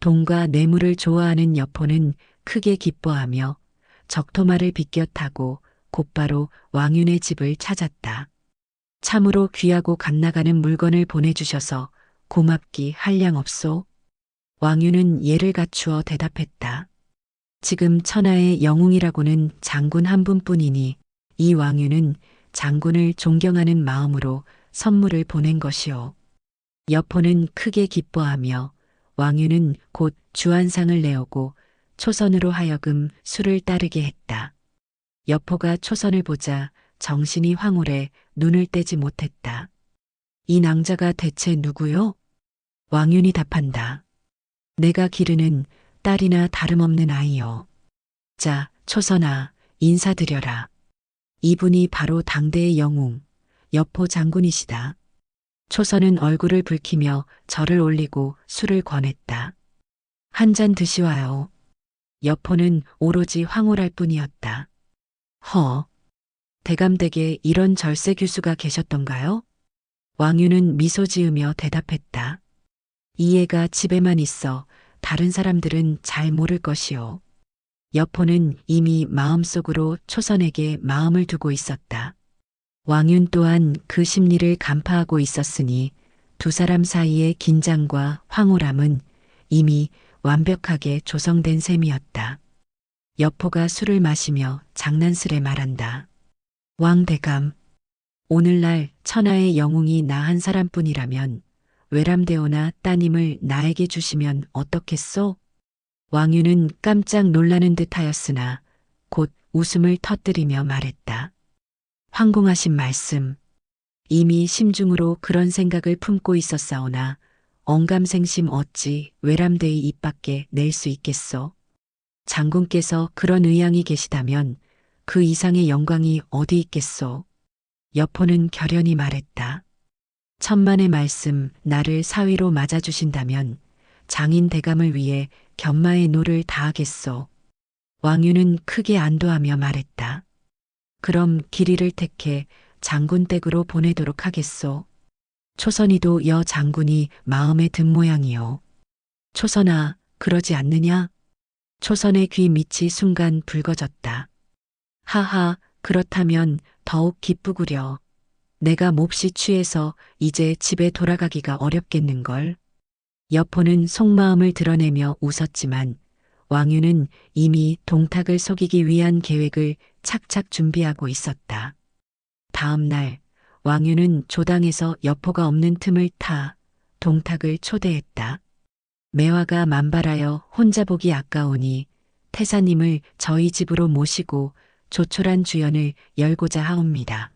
돈과 뇌물을 좋아하는 여포는 크게 기뻐하며 적토마를 비껴 타고 곧바로 왕윤의 집을 찾았다. 참으로 귀하고 갓나가는 물건을 보내주셔서 고맙기 한량없소. 왕윤은 예를 갖추어 대답했다. 지금 천하의 영웅이라고는 장군 한 분뿐이니 이 왕윤은 장군을 존경하는 마음으로 선물을 보낸 것이오. 여포는 크게 기뻐하며 왕윤은 곧 주안상을 내오고 초선으로 하여금 술을 따르게 했다. 여포가 초선을 보자 정신이 황홀해 눈을 떼지 못했다. 이 낭자가 대체 누구요? 왕윤이 답한다. 내가 기르는 딸이나 다름없는 아이요. 자, 초선아, 인사드려라. 이분이 바로 당대의 영웅, 여포 장군이시다. 초선은 얼굴을 붉히며 절을 올리고 술을 권했다. 한 잔 드시와요. 여포는 오로지 황홀할 뿐이었다. 허, 대감댁에 이런 절세 규수가 계셨던가요? 왕유는 미소 지으며 대답했다. 이 애가 집에만 있어 다른 사람들은 잘 모를 것이오. 여포는 이미 마음속으로 초선에게 마음을 두고 있었다. 왕윤 또한 그 심리를 간파하고 있었으니 두 사람 사이의 긴장과 황홀함은 이미 완벽하게 조성된 셈이었다. 여포가 술을 마시며 장난스레 말한다. 왕대감, 오늘날 천하의 영웅이 나 한 사람뿐이라면 외람되오나 따님을 나에게 주시면 어떻겠소? 왕유는 깜짝 놀라는 듯하였으나 곧 웃음을 터뜨리며 말했다. 황공하신 말씀. 이미 심중으로 그런 생각을 품고 있었사오나 언감생심 어찌 외람되이 입 밖에 낼 수 있겠소? 장군께서 그런 의향이 계시다면 그 이상의 영광이 어디 있겠소? 여포는 결연히 말했다. 천만의 말씀 나를 사위로 맞아주신다면 장인 대감을 위해 견마의 노를 다하겠소. 왕유는 크게 안도하며 말했다. 그럼 길이를 택해 장군 댁으로 보내도록 하겠소. 초선이도 여 장군이 마음에 든 모양이요. 초선아, 그러지 않느냐? 초선의 귀 밑이 순간 붉어졌다. 하하, 그렇다면 더욱 기쁘구려. 내가 몹시 취해서 이제 집에 돌아가기가 어렵겠는걸. 여포는 속마음을 드러내며 웃었지만 왕유는 이미 동탁을 속이기 위한 계획을 착착 준비하고 있었다. 다음 날 왕유는 조당에서 여포가 없는 틈을 타 동탁을 초대했다. 매화가 만발하여 혼자 보기 아까우니 태사님을 저희 집으로 모시고 조촐한 주연을 열고자 하옵니다.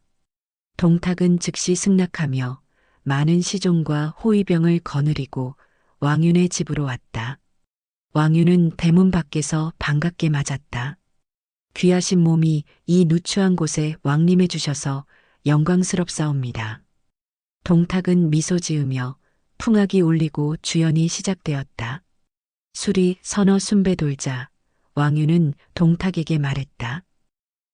동탁은 즉시 승낙하며 많은 시종과 호위병을 거느리고 왕윤의 집으로 왔다. 왕윤은 대문 밖에서 반갑게 맞았다. 귀하신 몸이 이 누추한 곳에 왕림해 주셔서 영광스럽사옵니다. 동탁은 미소 지으며 풍악이 울리고 주연이 시작되었다. 술이 서너 순배 돌자 왕유는 동탁에게 말했다.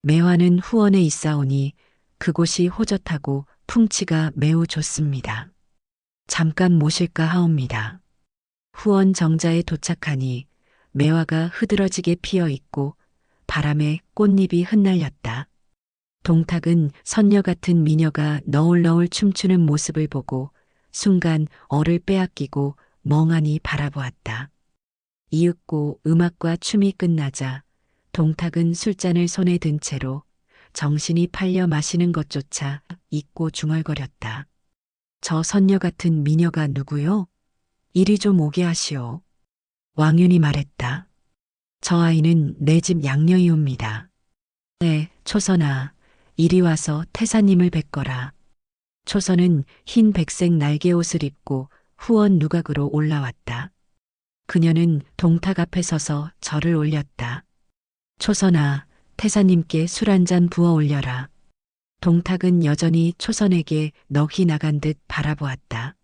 매화는 후원에 있사오니 그곳이 호젓하고 풍치가 매우 좋습니다. 잠깐 모실까 하옵니다. 후원 정자에 도착하니 매화가 흐드러지게 피어 있고 바람에 꽃잎이 흩날렸다. 동탁은 선녀 같은 미녀가 너울너울 춤추는 모습을 보고 순간 얼을 빼앗기고 멍하니 바라보았다. 이윽고 음악과 춤이 끝나자 동탁은 술잔을 손에 든 채로 정신이 팔려 마시는 것조차 잊고 중얼거렸다. 저 선녀 같은 미녀가 누구요? 이리 좀 오게 하시오. 왕윤이 말했다. 저 아이는 내 집 양녀이옵니다. 네, 초선아, 이리 와서 태사님을 뵙거라. 초선은 흰 백색 날개옷을 입고 후원 누각으로 올라왔다. 그녀는 동탁 앞에 서서 절을 올렸다. 초선아, 태사님께 술 한 잔 부어 올려라. 동탁은 여전히 초선에게 넋이 나간 듯 바라보았다.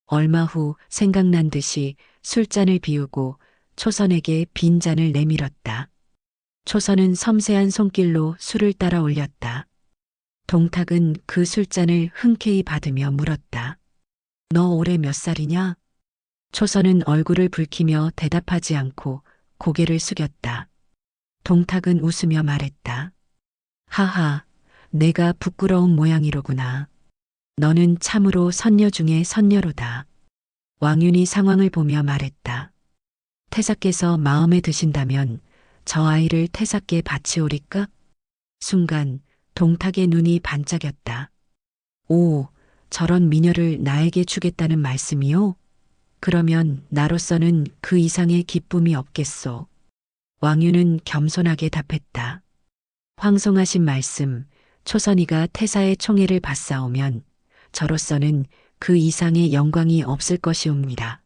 얼마 후 생각난 듯이 술잔을 비우고 초선에게 빈 잔을 내밀었다. 초선은 섬세한 손길로 술을 따라 올렸다. 동탁은 그 술잔을 흔쾌히 받으며 물었다. 너 올해 몇 살이냐? 초선은 얼굴을 붉히며 대답하지 않고 고개를 숙였다. 동탁은 웃으며 말했다. 하하, 내가 부끄러운 모양이로구나. 너는 참으로 선녀 중에 선녀로다. 왕윤이 상황을 보며 말했다. 태사께서 마음에 드신다면 저 아이를 태사께 바치오리까? 순간 동탁의 눈이 반짝였다. 오, 저런 미녀를 나에게 주겠다는 말씀이요? 그러면 나로서는 그 이상의 기쁨이 없겠소. 왕유는 겸손하게 답했다. 황송하신 말씀, 초선이가 태사의 총애를 받사오면 저로서는 그 이상의 영광이 없을 것이옵니다.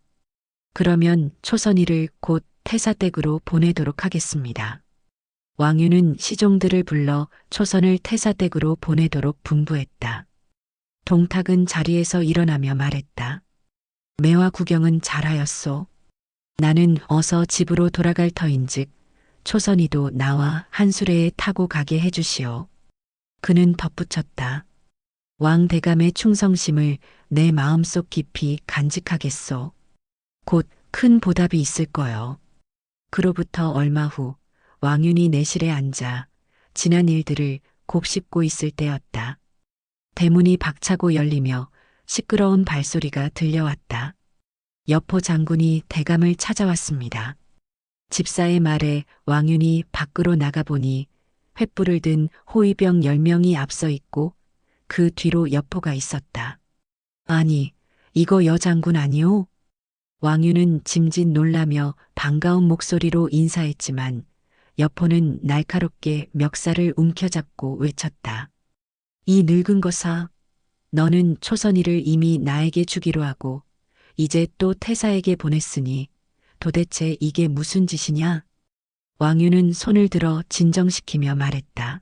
그러면 초선이를 곧 태사댁으로 보내도록 하겠습니다. 왕유는 시종들을 불러 초선을 태사댁으로 보내도록 분부했다. 동탁은 자리에서 일어나며 말했다. 매화 구경은 잘하였소. 나는 어서 집으로 돌아갈 터인즉 초선이도 나와 한수레에 타고 가게 해주시오. 그는 덧붙였다. 왕 대감의 충성심을 내 마음속 깊이 간직하겠소. 곧 큰 보답이 있을 거요. 그로부터 얼마 후 왕윤이 내실에 앉아 지난 일들을 곱씹고 있을 때였다. 대문이 박차고 열리며 시끄러운 발소리가 들려왔다. 여포 장군이 대감을 찾아왔습니다. 집사의 말에 왕윤이 밖으로 나가보니 횃불을 든 호위병 10명이 앞서 있고 그 뒤로 여포가 있었다. 아니, 이거 여장군 아니오? 왕윤은 짐짓 놀라며 반가운 목소리로 인사했지만 여포는 날카롭게 멱살을 움켜잡고 외쳤다. 이 늙은 것아, 너는 초선이를 이미 나에게 주기로 하고 이제 또 태사에게 보냈으니 도대체 이게 무슨 짓이냐? 왕유는 손을 들어 진정시키며 말했다.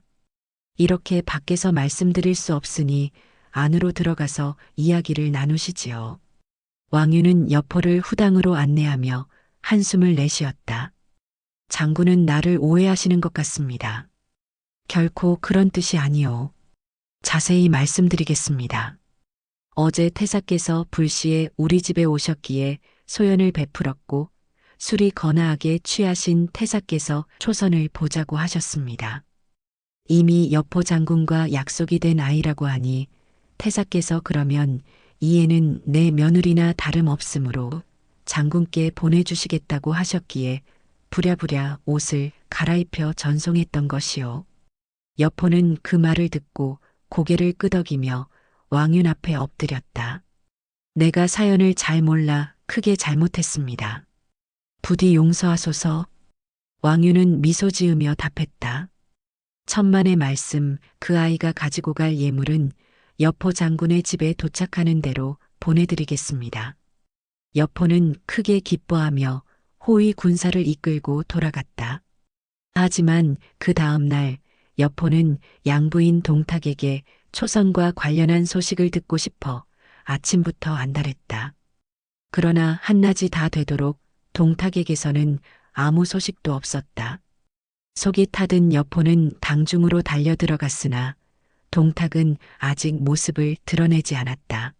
이렇게 밖에서 말씀드릴 수 없으니 안으로 들어가서 이야기를 나누시지요. 왕유는 여포를 후당으로 안내하며 한숨을 내쉬었다. 장군은 나를 오해하시는 것 같습니다. 결코 그런 뜻이 아니오. 자세히 말씀드리겠습니다. 어제 태사께서 불시에 우리 집에 오셨기에 소연을 베풀었고 술이 거나하게 취하신 태사께서 초선을 보자고 하셨습니다. 이미 여포 장군과 약속이 된 아이라고 하니 태사께서 그러면 이 애는 내 며느리나 다름없으므로 장군께 보내주시겠다고 하셨기에 부랴부랴 옷을 갈아입혀 전송했던 것이요. 여포는 그 말을 듣고 고개를 끄덕이며 왕윤 앞에 엎드렸다. 내가 사연을 잘 몰라 크게 잘못했습니다. 부디 용서하소서. 왕윤은 미소 지으며 답했다. 천만의 말씀, 그 아이가 가지고 갈 예물은 여포 장군의 집에 도착하는 대로 보내드리겠습니다. 여포는 크게 기뻐하며 호위 군사를 이끌고 돌아갔다. 하지만 그 다음 날 여포는 양부인 동탁에게 초선과 관련한 소식을 듣고 싶어 아침부터 안달했다. 그러나 한낮이 다 되도록 동탁에게서는 아무 소식도 없었다. 속이 타든 여포는 당중으로 달려 들어갔으나 동탁은 아직 모습을 드러내지 않았다.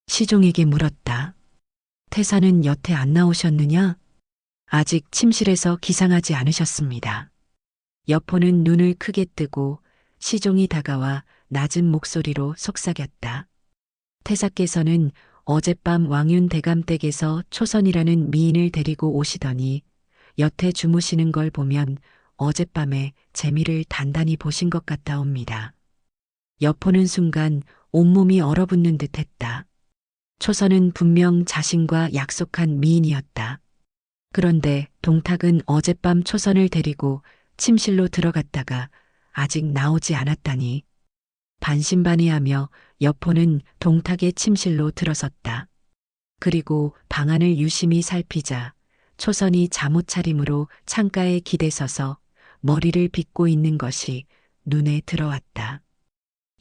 시종에게 물었다. 태사는 여태 안 나오셨느냐? 아직 침실에서 기상하지 않으셨습니다. 여포는 눈을 크게 뜨고 시종이 다가와 낮은 목소리로 속삭였다. 태사께서는 어젯밤 왕윤 대감댁에서 초선이라는 미인을 데리고 오시더니 여태 주무시는 걸 보면 어젯밤에 재미를 단단히 보신 것 같다옵니다. 여포는 순간 온몸이 얼어붙는 듯 했다. 초선은 분명 자신과 약속한 미인이었다. 그런데 동탁은 어젯밤 초선을 데리고 침실로 들어갔다가 아직 나오지 않았다니. 반신반의하며 여포는 동탁의 침실로 들어섰다. 그리고 방안을 유심히 살피자 초선이 잠옷 차림으로 창가에 기대서서 머리를 빗고 있는 것이 눈에 들어왔다.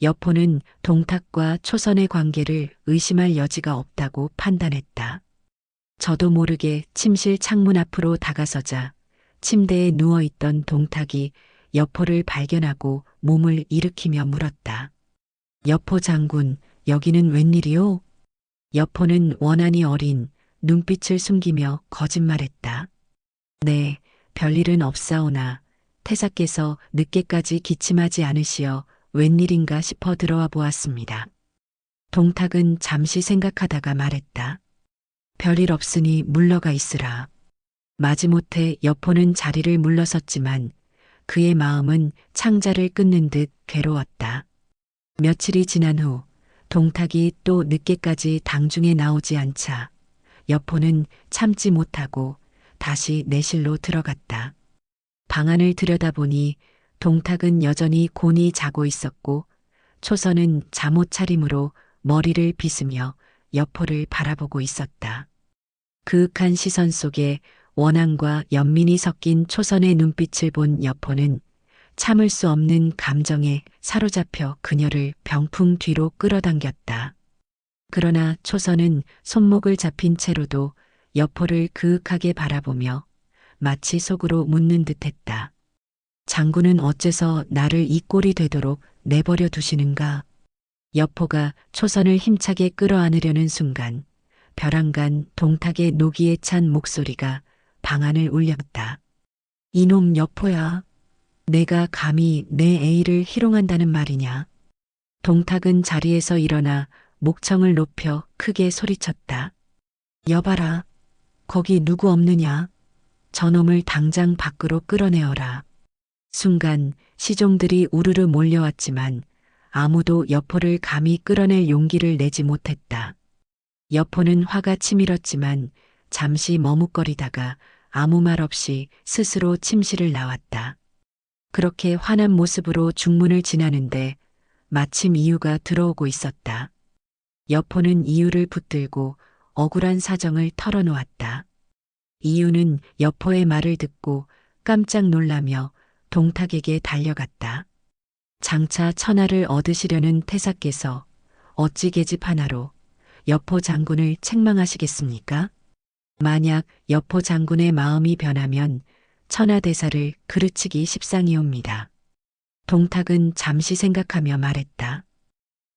여포는 동탁과 초선의 관계를 의심할 여지가 없다고 판단했다. 저도 모르게 침실 창문 앞으로 다가서자 침대에 누워있던 동탁이 여포를 발견하고 몸을 일으키며 물었다. 여포 장군, 여기는 웬일이오? 여포는 원한이 어린 눈빛을 숨기며 거짓말했다. 네, 별일은 없사오나 태사께서 늦게까지 기침하지 않으시어 웬일인가 싶어 들어와 보았습니다. 동탁은 잠시 생각하다가 말했다. 별일 없으니 물러가 있으라. 마지못해 여포는 자리를 물러섰지만 그의 마음은 창자를 끊는 듯 괴로웠다. 며칠이 지난 후 동탁이 또 늦게까지 당중에 나오지 않자 여포는 참지 못하고 다시 내실로 들어갔다. 방안을 들여다보니 동탁은 여전히 곤히 자고 있었고 초선은 잠옷 차림으로 머리를 빗으며 여포를 바라보고 있었다. 그윽한 시선 속에 원한과 연민이 섞인 초선의 눈빛을 본 여포는 참을 수 없는 감정에 사로잡혀 그녀를 병풍 뒤로 끌어당겼다. 그러나 초선은 손목을 잡힌 채로도 여포를 그윽하게 바라보며 마치 속으로 묻는 듯했다. 장군은 어째서 나를 이 꼴이 되도록 내버려 두시는가? 여포가 초선을 힘차게 끌어안으려는 순간 벼랑간 동탁의 노기에 찬 목소리가 방안을 울렸다. 이놈 여포야. 내가 감히 내 애이를 희롱한다는 말이냐. 동탁은 자리에서 일어나 목청을 높여 크게 소리쳤다. 여봐라. 거기 누구 없느냐. 저놈을 당장 밖으로 끌어내어라. 순간 시종들이 우르르 몰려왔지만 아무도 여포를 감히 끌어낼 용기를 내지 못했다. 여포는 화가 치밀었지만 잠시 머뭇거리다가 아무 말 없이 스스로 침실을 나왔다. 그렇게 화난 모습으로 중문을 지나는데 마침 이유가 들어오고 있었다. 여포는 이유를 붙들고 억울한 사정을 털어놓았다. 이유는 여포의 말을 듣고 깜짝 놀라며 동탁에게 달려갔다. 장차 천하를 얻으시려는 태사께서 어찌 계집 하나로 여포 장군을 책망하시겠습니까? 만약 여포 장군의 마음이 변하면 천하대사를 그르치기 십상이옵니다. 동탁은 잠시 생각하며 말했다.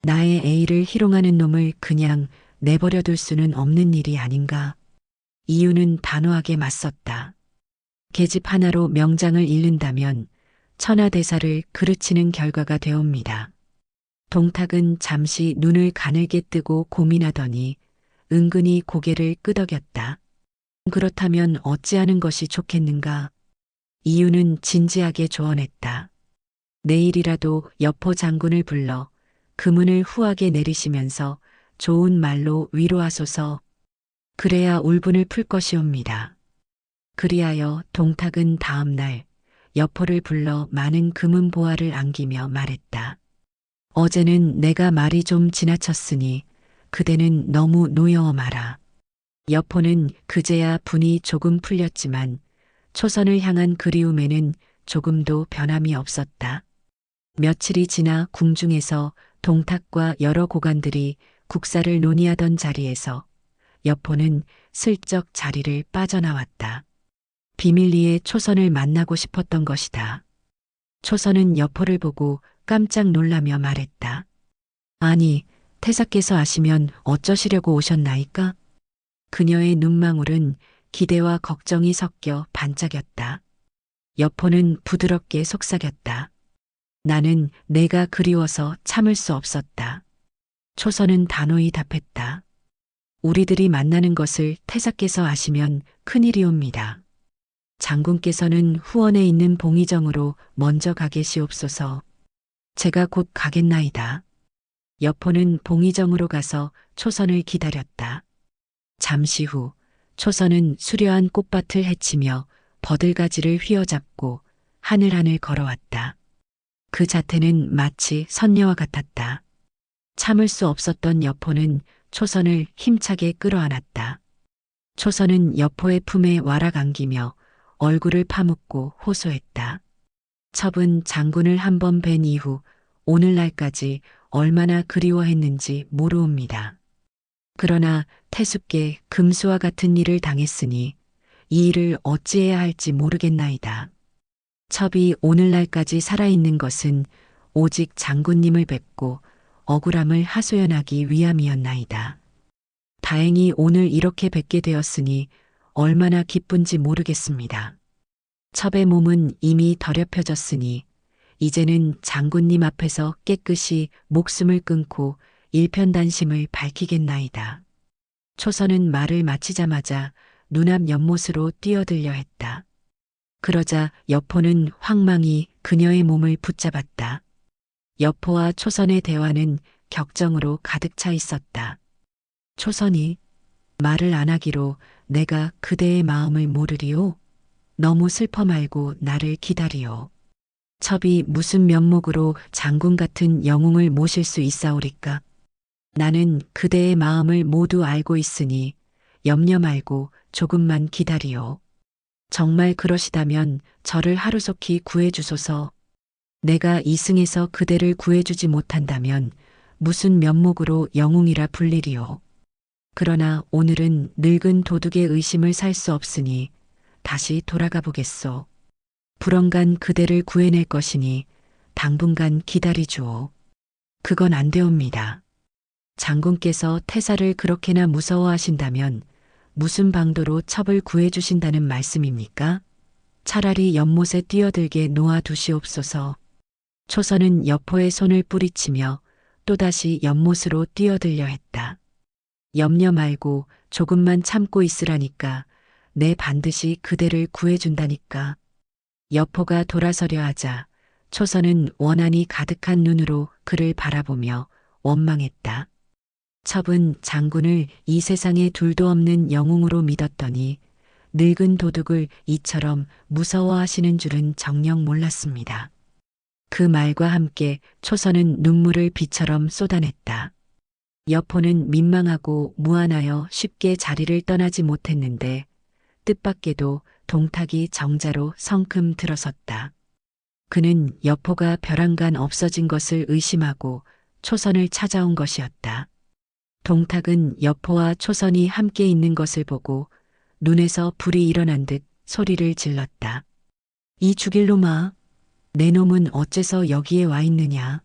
나의 애이를 희롱하는 놈을 그냥 내버려 둘 수는 없는 일이 아닌가. 이유는 단호하게 맞섰다. 계집 하나로 명장을 잃는다면 천하대사를 그르치는 결과가 되옵니다. 동탁은 잠시 눈을 가늘게 뜨고 고민하더니 은근히 고개를 끄덕였다. 그렇다면 어찌하는 것이 좋겠는가? 이유는 진지하게 조언했다. 내일이라도 여포 장군을 불러 그문을 후하게 내리시면서 좋은 말로 위로하소서. 그래야 울분을 풀 것이옵니다. 그리하여 동탁은 다음 날 여포를 불러 많은 금은 보화를 안기며 말했다. 어제는 내가 말이 좀 지나쳤으니 그대는 너무 노여워 마라. 여포는 그제야 분이 조금 풀렸지만 초선을 향한 그리움에는 조금도 변함이 없었다. 며칠이 지나 궁중에서 동탁과 여러 고관들이 국사를 논의하던 자리에서 여포는 슬쩍 자리를 빠져나왔다. 비밀리에 초선을 만나고 싶었던 것이다. 초선은 여포를 보고 깜짝 놀라며 말했다. 아니, 태사께서 아시면 어쩌시려고 오셨나이까? 그녀의 눈망울은 기대와 걱정이 섞여 반짝였다. 여포는 부드럽게 속삭였다. 나는 내가 그리워서 참을 수 없었다. 초선은 단호히 답했다. 우리들이 만나는 것을 태사께서 아시면 큰일이옵니다. 장군께서는 후원에 있는 봉의정으로 먼저 가 계시옵소서. 제가 곧 가겠나이다. 여포는 봉의정으로 가서 초선을 기다렸다. 잠시 후 초선은 수려한 꽃밭을 헤치며 버들가지를 휘어잡고 하늘하늘 걸어왔다. 그 자태는 마치 선녀와 같았다. 참을 수 없었던 여포는 초선을 힘차게 끌어안았다. 초선은 여포의 품에 와락 안기며 얼굴을 파묻고 호소했다. 첩은 장군을 한 번 뵌 이후 오늘날까지 얼마나 그리워했는지 모르옵니다. 그러나 태숙께 금수와 같은 일을 당했으니 이 일을 어찌해야 할지 모르겠나이다. 첩이 오늘날까지 살아있는 것은 오직 장군님을 뵙고 억울함을 하소연하기 위함이었나이다. 다행히 오늘 이렇게 뵙게 되었으니 얼마나 기쁜지 모르겠습니다. 첩의 몸은 이미 더럽혀졌으니 이제는 장군님 앞에서 깨끗이 목숨을 끊고 일편단심을 밝히겠나이다. 초선은 말을 마치자마자 눈앞 연못으로 뛰어들려 했다. 그러자 여포는 황망히 그녀의 몸을 붙잡았다. 여포와 초선의 대화는 격정으로 가득 차 있었다. 초선이 말을 안 하기로 내가 그대의 마음을 모르리오. 너무 슬퍼 말고 나를 기다리오. 첩이 무슨 면목으로 장군 같은 영웅을 모실 수 있사오리까? 나는 그대의 마음을 모두 알고 있으니 염려 말고 조금만 기다리오. 정말 그러시다면 저를 하루속히 구해주소서. 내가 이승에서 그대를 구해주지 못한다면 무슨 면목으로 영웅이라 불리리오. 그러나 오늘은 늙은 도둑의 의심을 살 수 없으니 다시 돌아가 보겠소. 불언간 그대를 구해낼 것이니 당분간 기다리주오. 그건 안 되옵니다. 장군께서 태사를 그렇게나 무서워하신다면 무슨 방도로 첩을 구해주신다는 말씀입니까? 차라리 연못에 뛰어들게 놓아두시옵소서. 초선은 여포의 손을 뿌리치며 또다시 연못으로 뛰어들려 했다. 염려 말고 조금만 참고 있으라니까. 내 반드시 그대를 구해준다니까. 여포가 돌아서려 하자 초선은 원한이 가득한 눈으로 그를 바라보며 원망했다. 첩은 장군을 이 세상에 둘도 없는 영웅으로 믿었더니 늙은 도둑을 이처럼 무서워하시는 줄은 정녕 몰랐습니다. 그 말과 함께 초선은 눈물을 비처럼 쏟아냈다. 여포는 민망하고 무안하여 쉽게 자리를 떠나지 못했는데 뜻밖에도 동탁이 정자로 성큼 들어섰다. 그는 여포가 벼랑간 없어진 것을 의심하고 초선을 찾아온 것이었다. 동탁은 여포와 초선이 함께 있는 것을 보고 눈에서 불이 일어난 듯 소리를 질렀다. 이 죽일 놈아, 내 놈은 어째서 여기에 와 있느냐.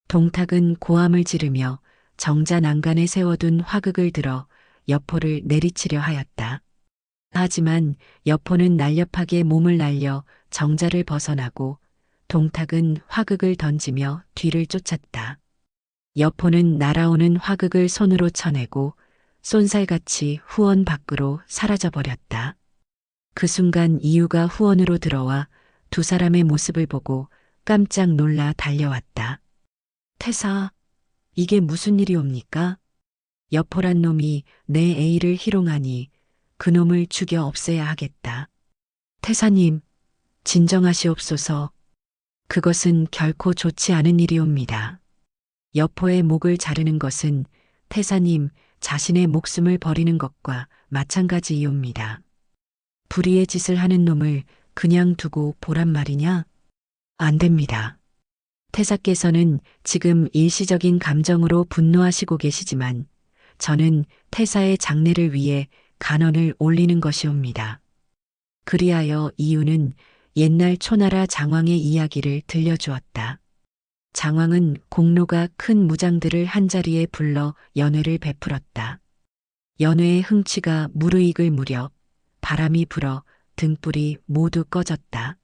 동탁은 고함을 지르며 정자 난간에 세워둔 화극을 들어 여포를 내리치려 하였다. 하지만 여포는 날렵하게 몸을 날려 정자를 벗어나고 동탁은 화극을 던지며 뒤를 쫓았다. 여포는 날아오는 화극을 손으로 쳐내고 쏜살같이 후원 밖으로 사라져버렸다. 그 순간 이유가 후원으로 들어와 두 사람의 모습을 보고 깜짝 놀라 달려왔다. 태사, 이게 무슨 일이옵니까? 여포란 놈이 내 A를 희롱하니 그놈을 죽여 없애야 하겠다. 태사님, 진정하시옵소서. 그것은 결코 좋지 않은 일이옵니다. 여포의 목을 자르는 것은 태사님 자신의 목숨을 버리는 것과 마찬가지이옵니다. 불의의 짓을 하는 놈을 그냥 두고 보란 말이냐? 안 됩니다. 태사께서는 지금 일시적인 감정으로 분노하시고 계시지만 저는 태사의 장래를 위해 간언을 올리는 것이옵니다. 그리하여 이유는 옛날 초나라 장왕의 이야기를 들려주었다. 장왕은 공로가 큰 무장들을 한자리에 불러 연회를 베풀었다. 연회의 흥취가 무르익을 무렵 바람이 불어 등불이 모두 꺼졌다.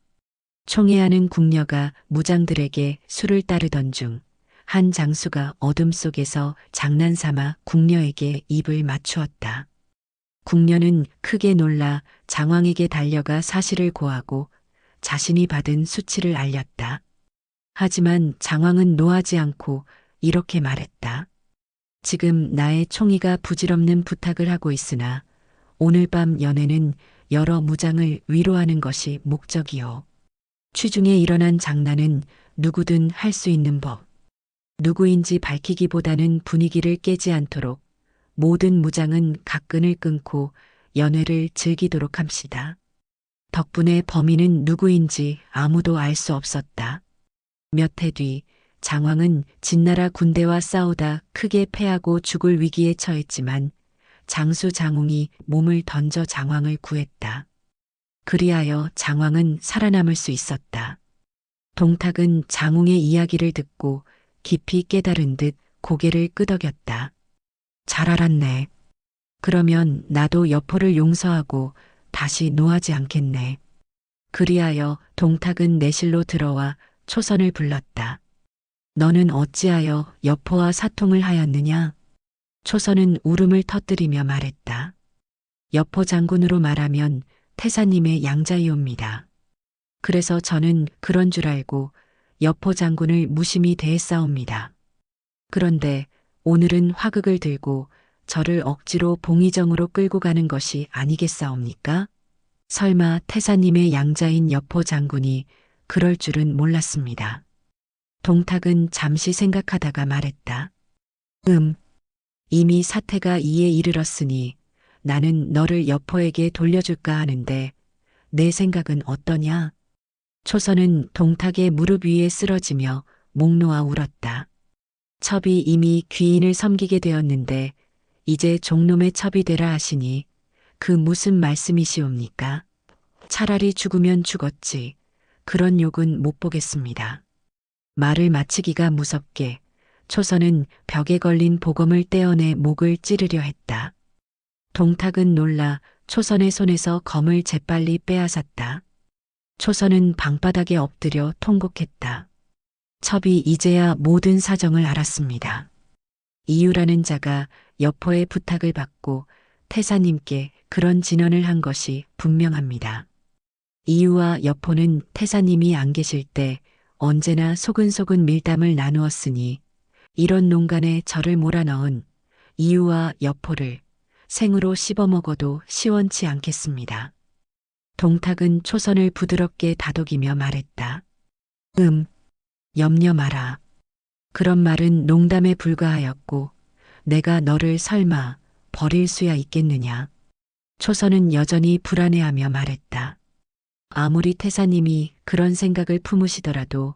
총애하는 궁녀가 무장들에게 술을 따르던 중 한 장수가 어둠 속에서 장난삼아 궁녀에게 입을 맞추었다. 궁녀는 크게 놀라 장왕에게 달려가 사실을 고하고 자신이 받은 수치를 알렸다. 하지만 장왕은 노하지 않고 이렇게 말했다. 지금 나의 총의가 부질없는 부탁을 하고 있으나 오늘 밤 연회는 여러 무장을 위로하는 것이 목적이요. 취중에 일어난 장난은 누구든 할 수 있는 법. 누구인지 밝히기보다는 분위기를 깨지 않도록 모든 무장은 각끈을 끊고 연회를 즐기도록 합시다. 덕분에 범인은 누구인지 아무도 알 수 없었다. 몇 해 뒤 장왕은 진나라 군대와 싸우다 크게 패하고 죽을 위기에 처했지만 장수 장웅이 몸을 던져 장왕을 구했다. 그리하여 장왕은 살아남을 수 있었다. 동탁은 장웅의 이야기를 듣고 깊이 깨달은 듯 고개를 끄덕였다. 잘 알았네. 그러면 나도 여포를 용서하고 다시 노하지 않겠네. 그리하여 동탁은 내실로 들어와 초선을 불렀다. 너는 어찌하여 여포와 사통을 하였느냐? 초선은 울음을 터뜨리며 말했다. 여포 장군으로 말하면 태사님의 양자이옵니다. 그래서 저는 그런 줄 알고 여포 장군을 무심히 대했사옵니다. 그런데 오늘은 화극을 들고 저를 억지로 봉의정으로 끌고 가는 것이 아니겠사옵니까? 설마 태사님의 양자인 여포 장군이 그럴 줄은 몰랐습니다. 동탁은 잠시 생각하다가 말했다. 이미 사태가 이에 이르렀으니 나는 너를 여포에게 돌려줄까 하는데 내 생각은 어떠냐? 초선은 동탁의 무릎 위에 쓰러지며 목 놓아 울었다. 첩이 이미 귀인을 섬기게 되었는데 이제 종놈의 첩이 되라 하시니 그 무슨 말씀이시옵니까? 차라리 죽으면 죽었지. 그런 욕은 못 보겠습니다. 말을 마치기가 무섭게 초선은 벽에 걸린 보검을 떼어내 목을 찌르려 했다. 동탁은 놀라 초선의 손에서 검을 재빨리 빼앗았다. 초선은 방바닥에 엎드려 통곡했다. 첩이 이제야 모든 사정을 알았습니다. 이유라는 자가 여포의 부탁을 받고 태사님께 그런 진언을 한 것이 분명합니다. 이유와 여포는 태사님이 안 계실 때 언제나 소근소근 밀담을 나누었으니 이런 농간에 저를 몰아넣은 이유와 여포를 생으로 씹어먹어도 시원치 않겠습니다. 동탁은 초선을 부드럽게 다독이며 말했다. 염려 마라. 그런 말은 농담에 불과하였고 내가 너를 설마 버릴 수야 있겠느냐. 초선은 여전히 불안해하며 말했다. 아무리 태사님이 그런 생각을 품으시더라도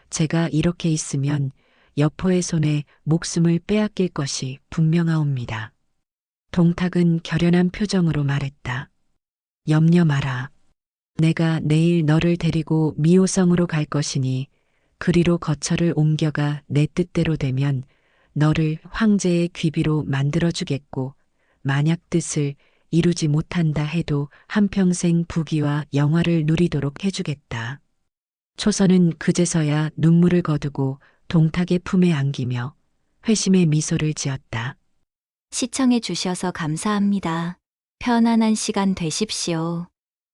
제가 이렇게 있으면 여포의 손에 목숨을 빼앗길 것이 분명하옵니다. 동탁은 결연한 표정으로 말했다. 염려 마라. 내가 내일 너를 데리고 미호성으로 갈 것이니 그리로 거처를 옮겨가 내 뜻대로 되면 너를 황제의 귀비로 만들어주겠고 만약 뜻을 이루지 못한다 해도 한평생 부귀와 영화를 누리도록 해주겠다. 초선은 그제서야 눈물을 거두고 동탁의 품에 안기며 회심의 미소를 지었다. 시청해 주셔서 감사합니다. 편안한 시간 되십시오.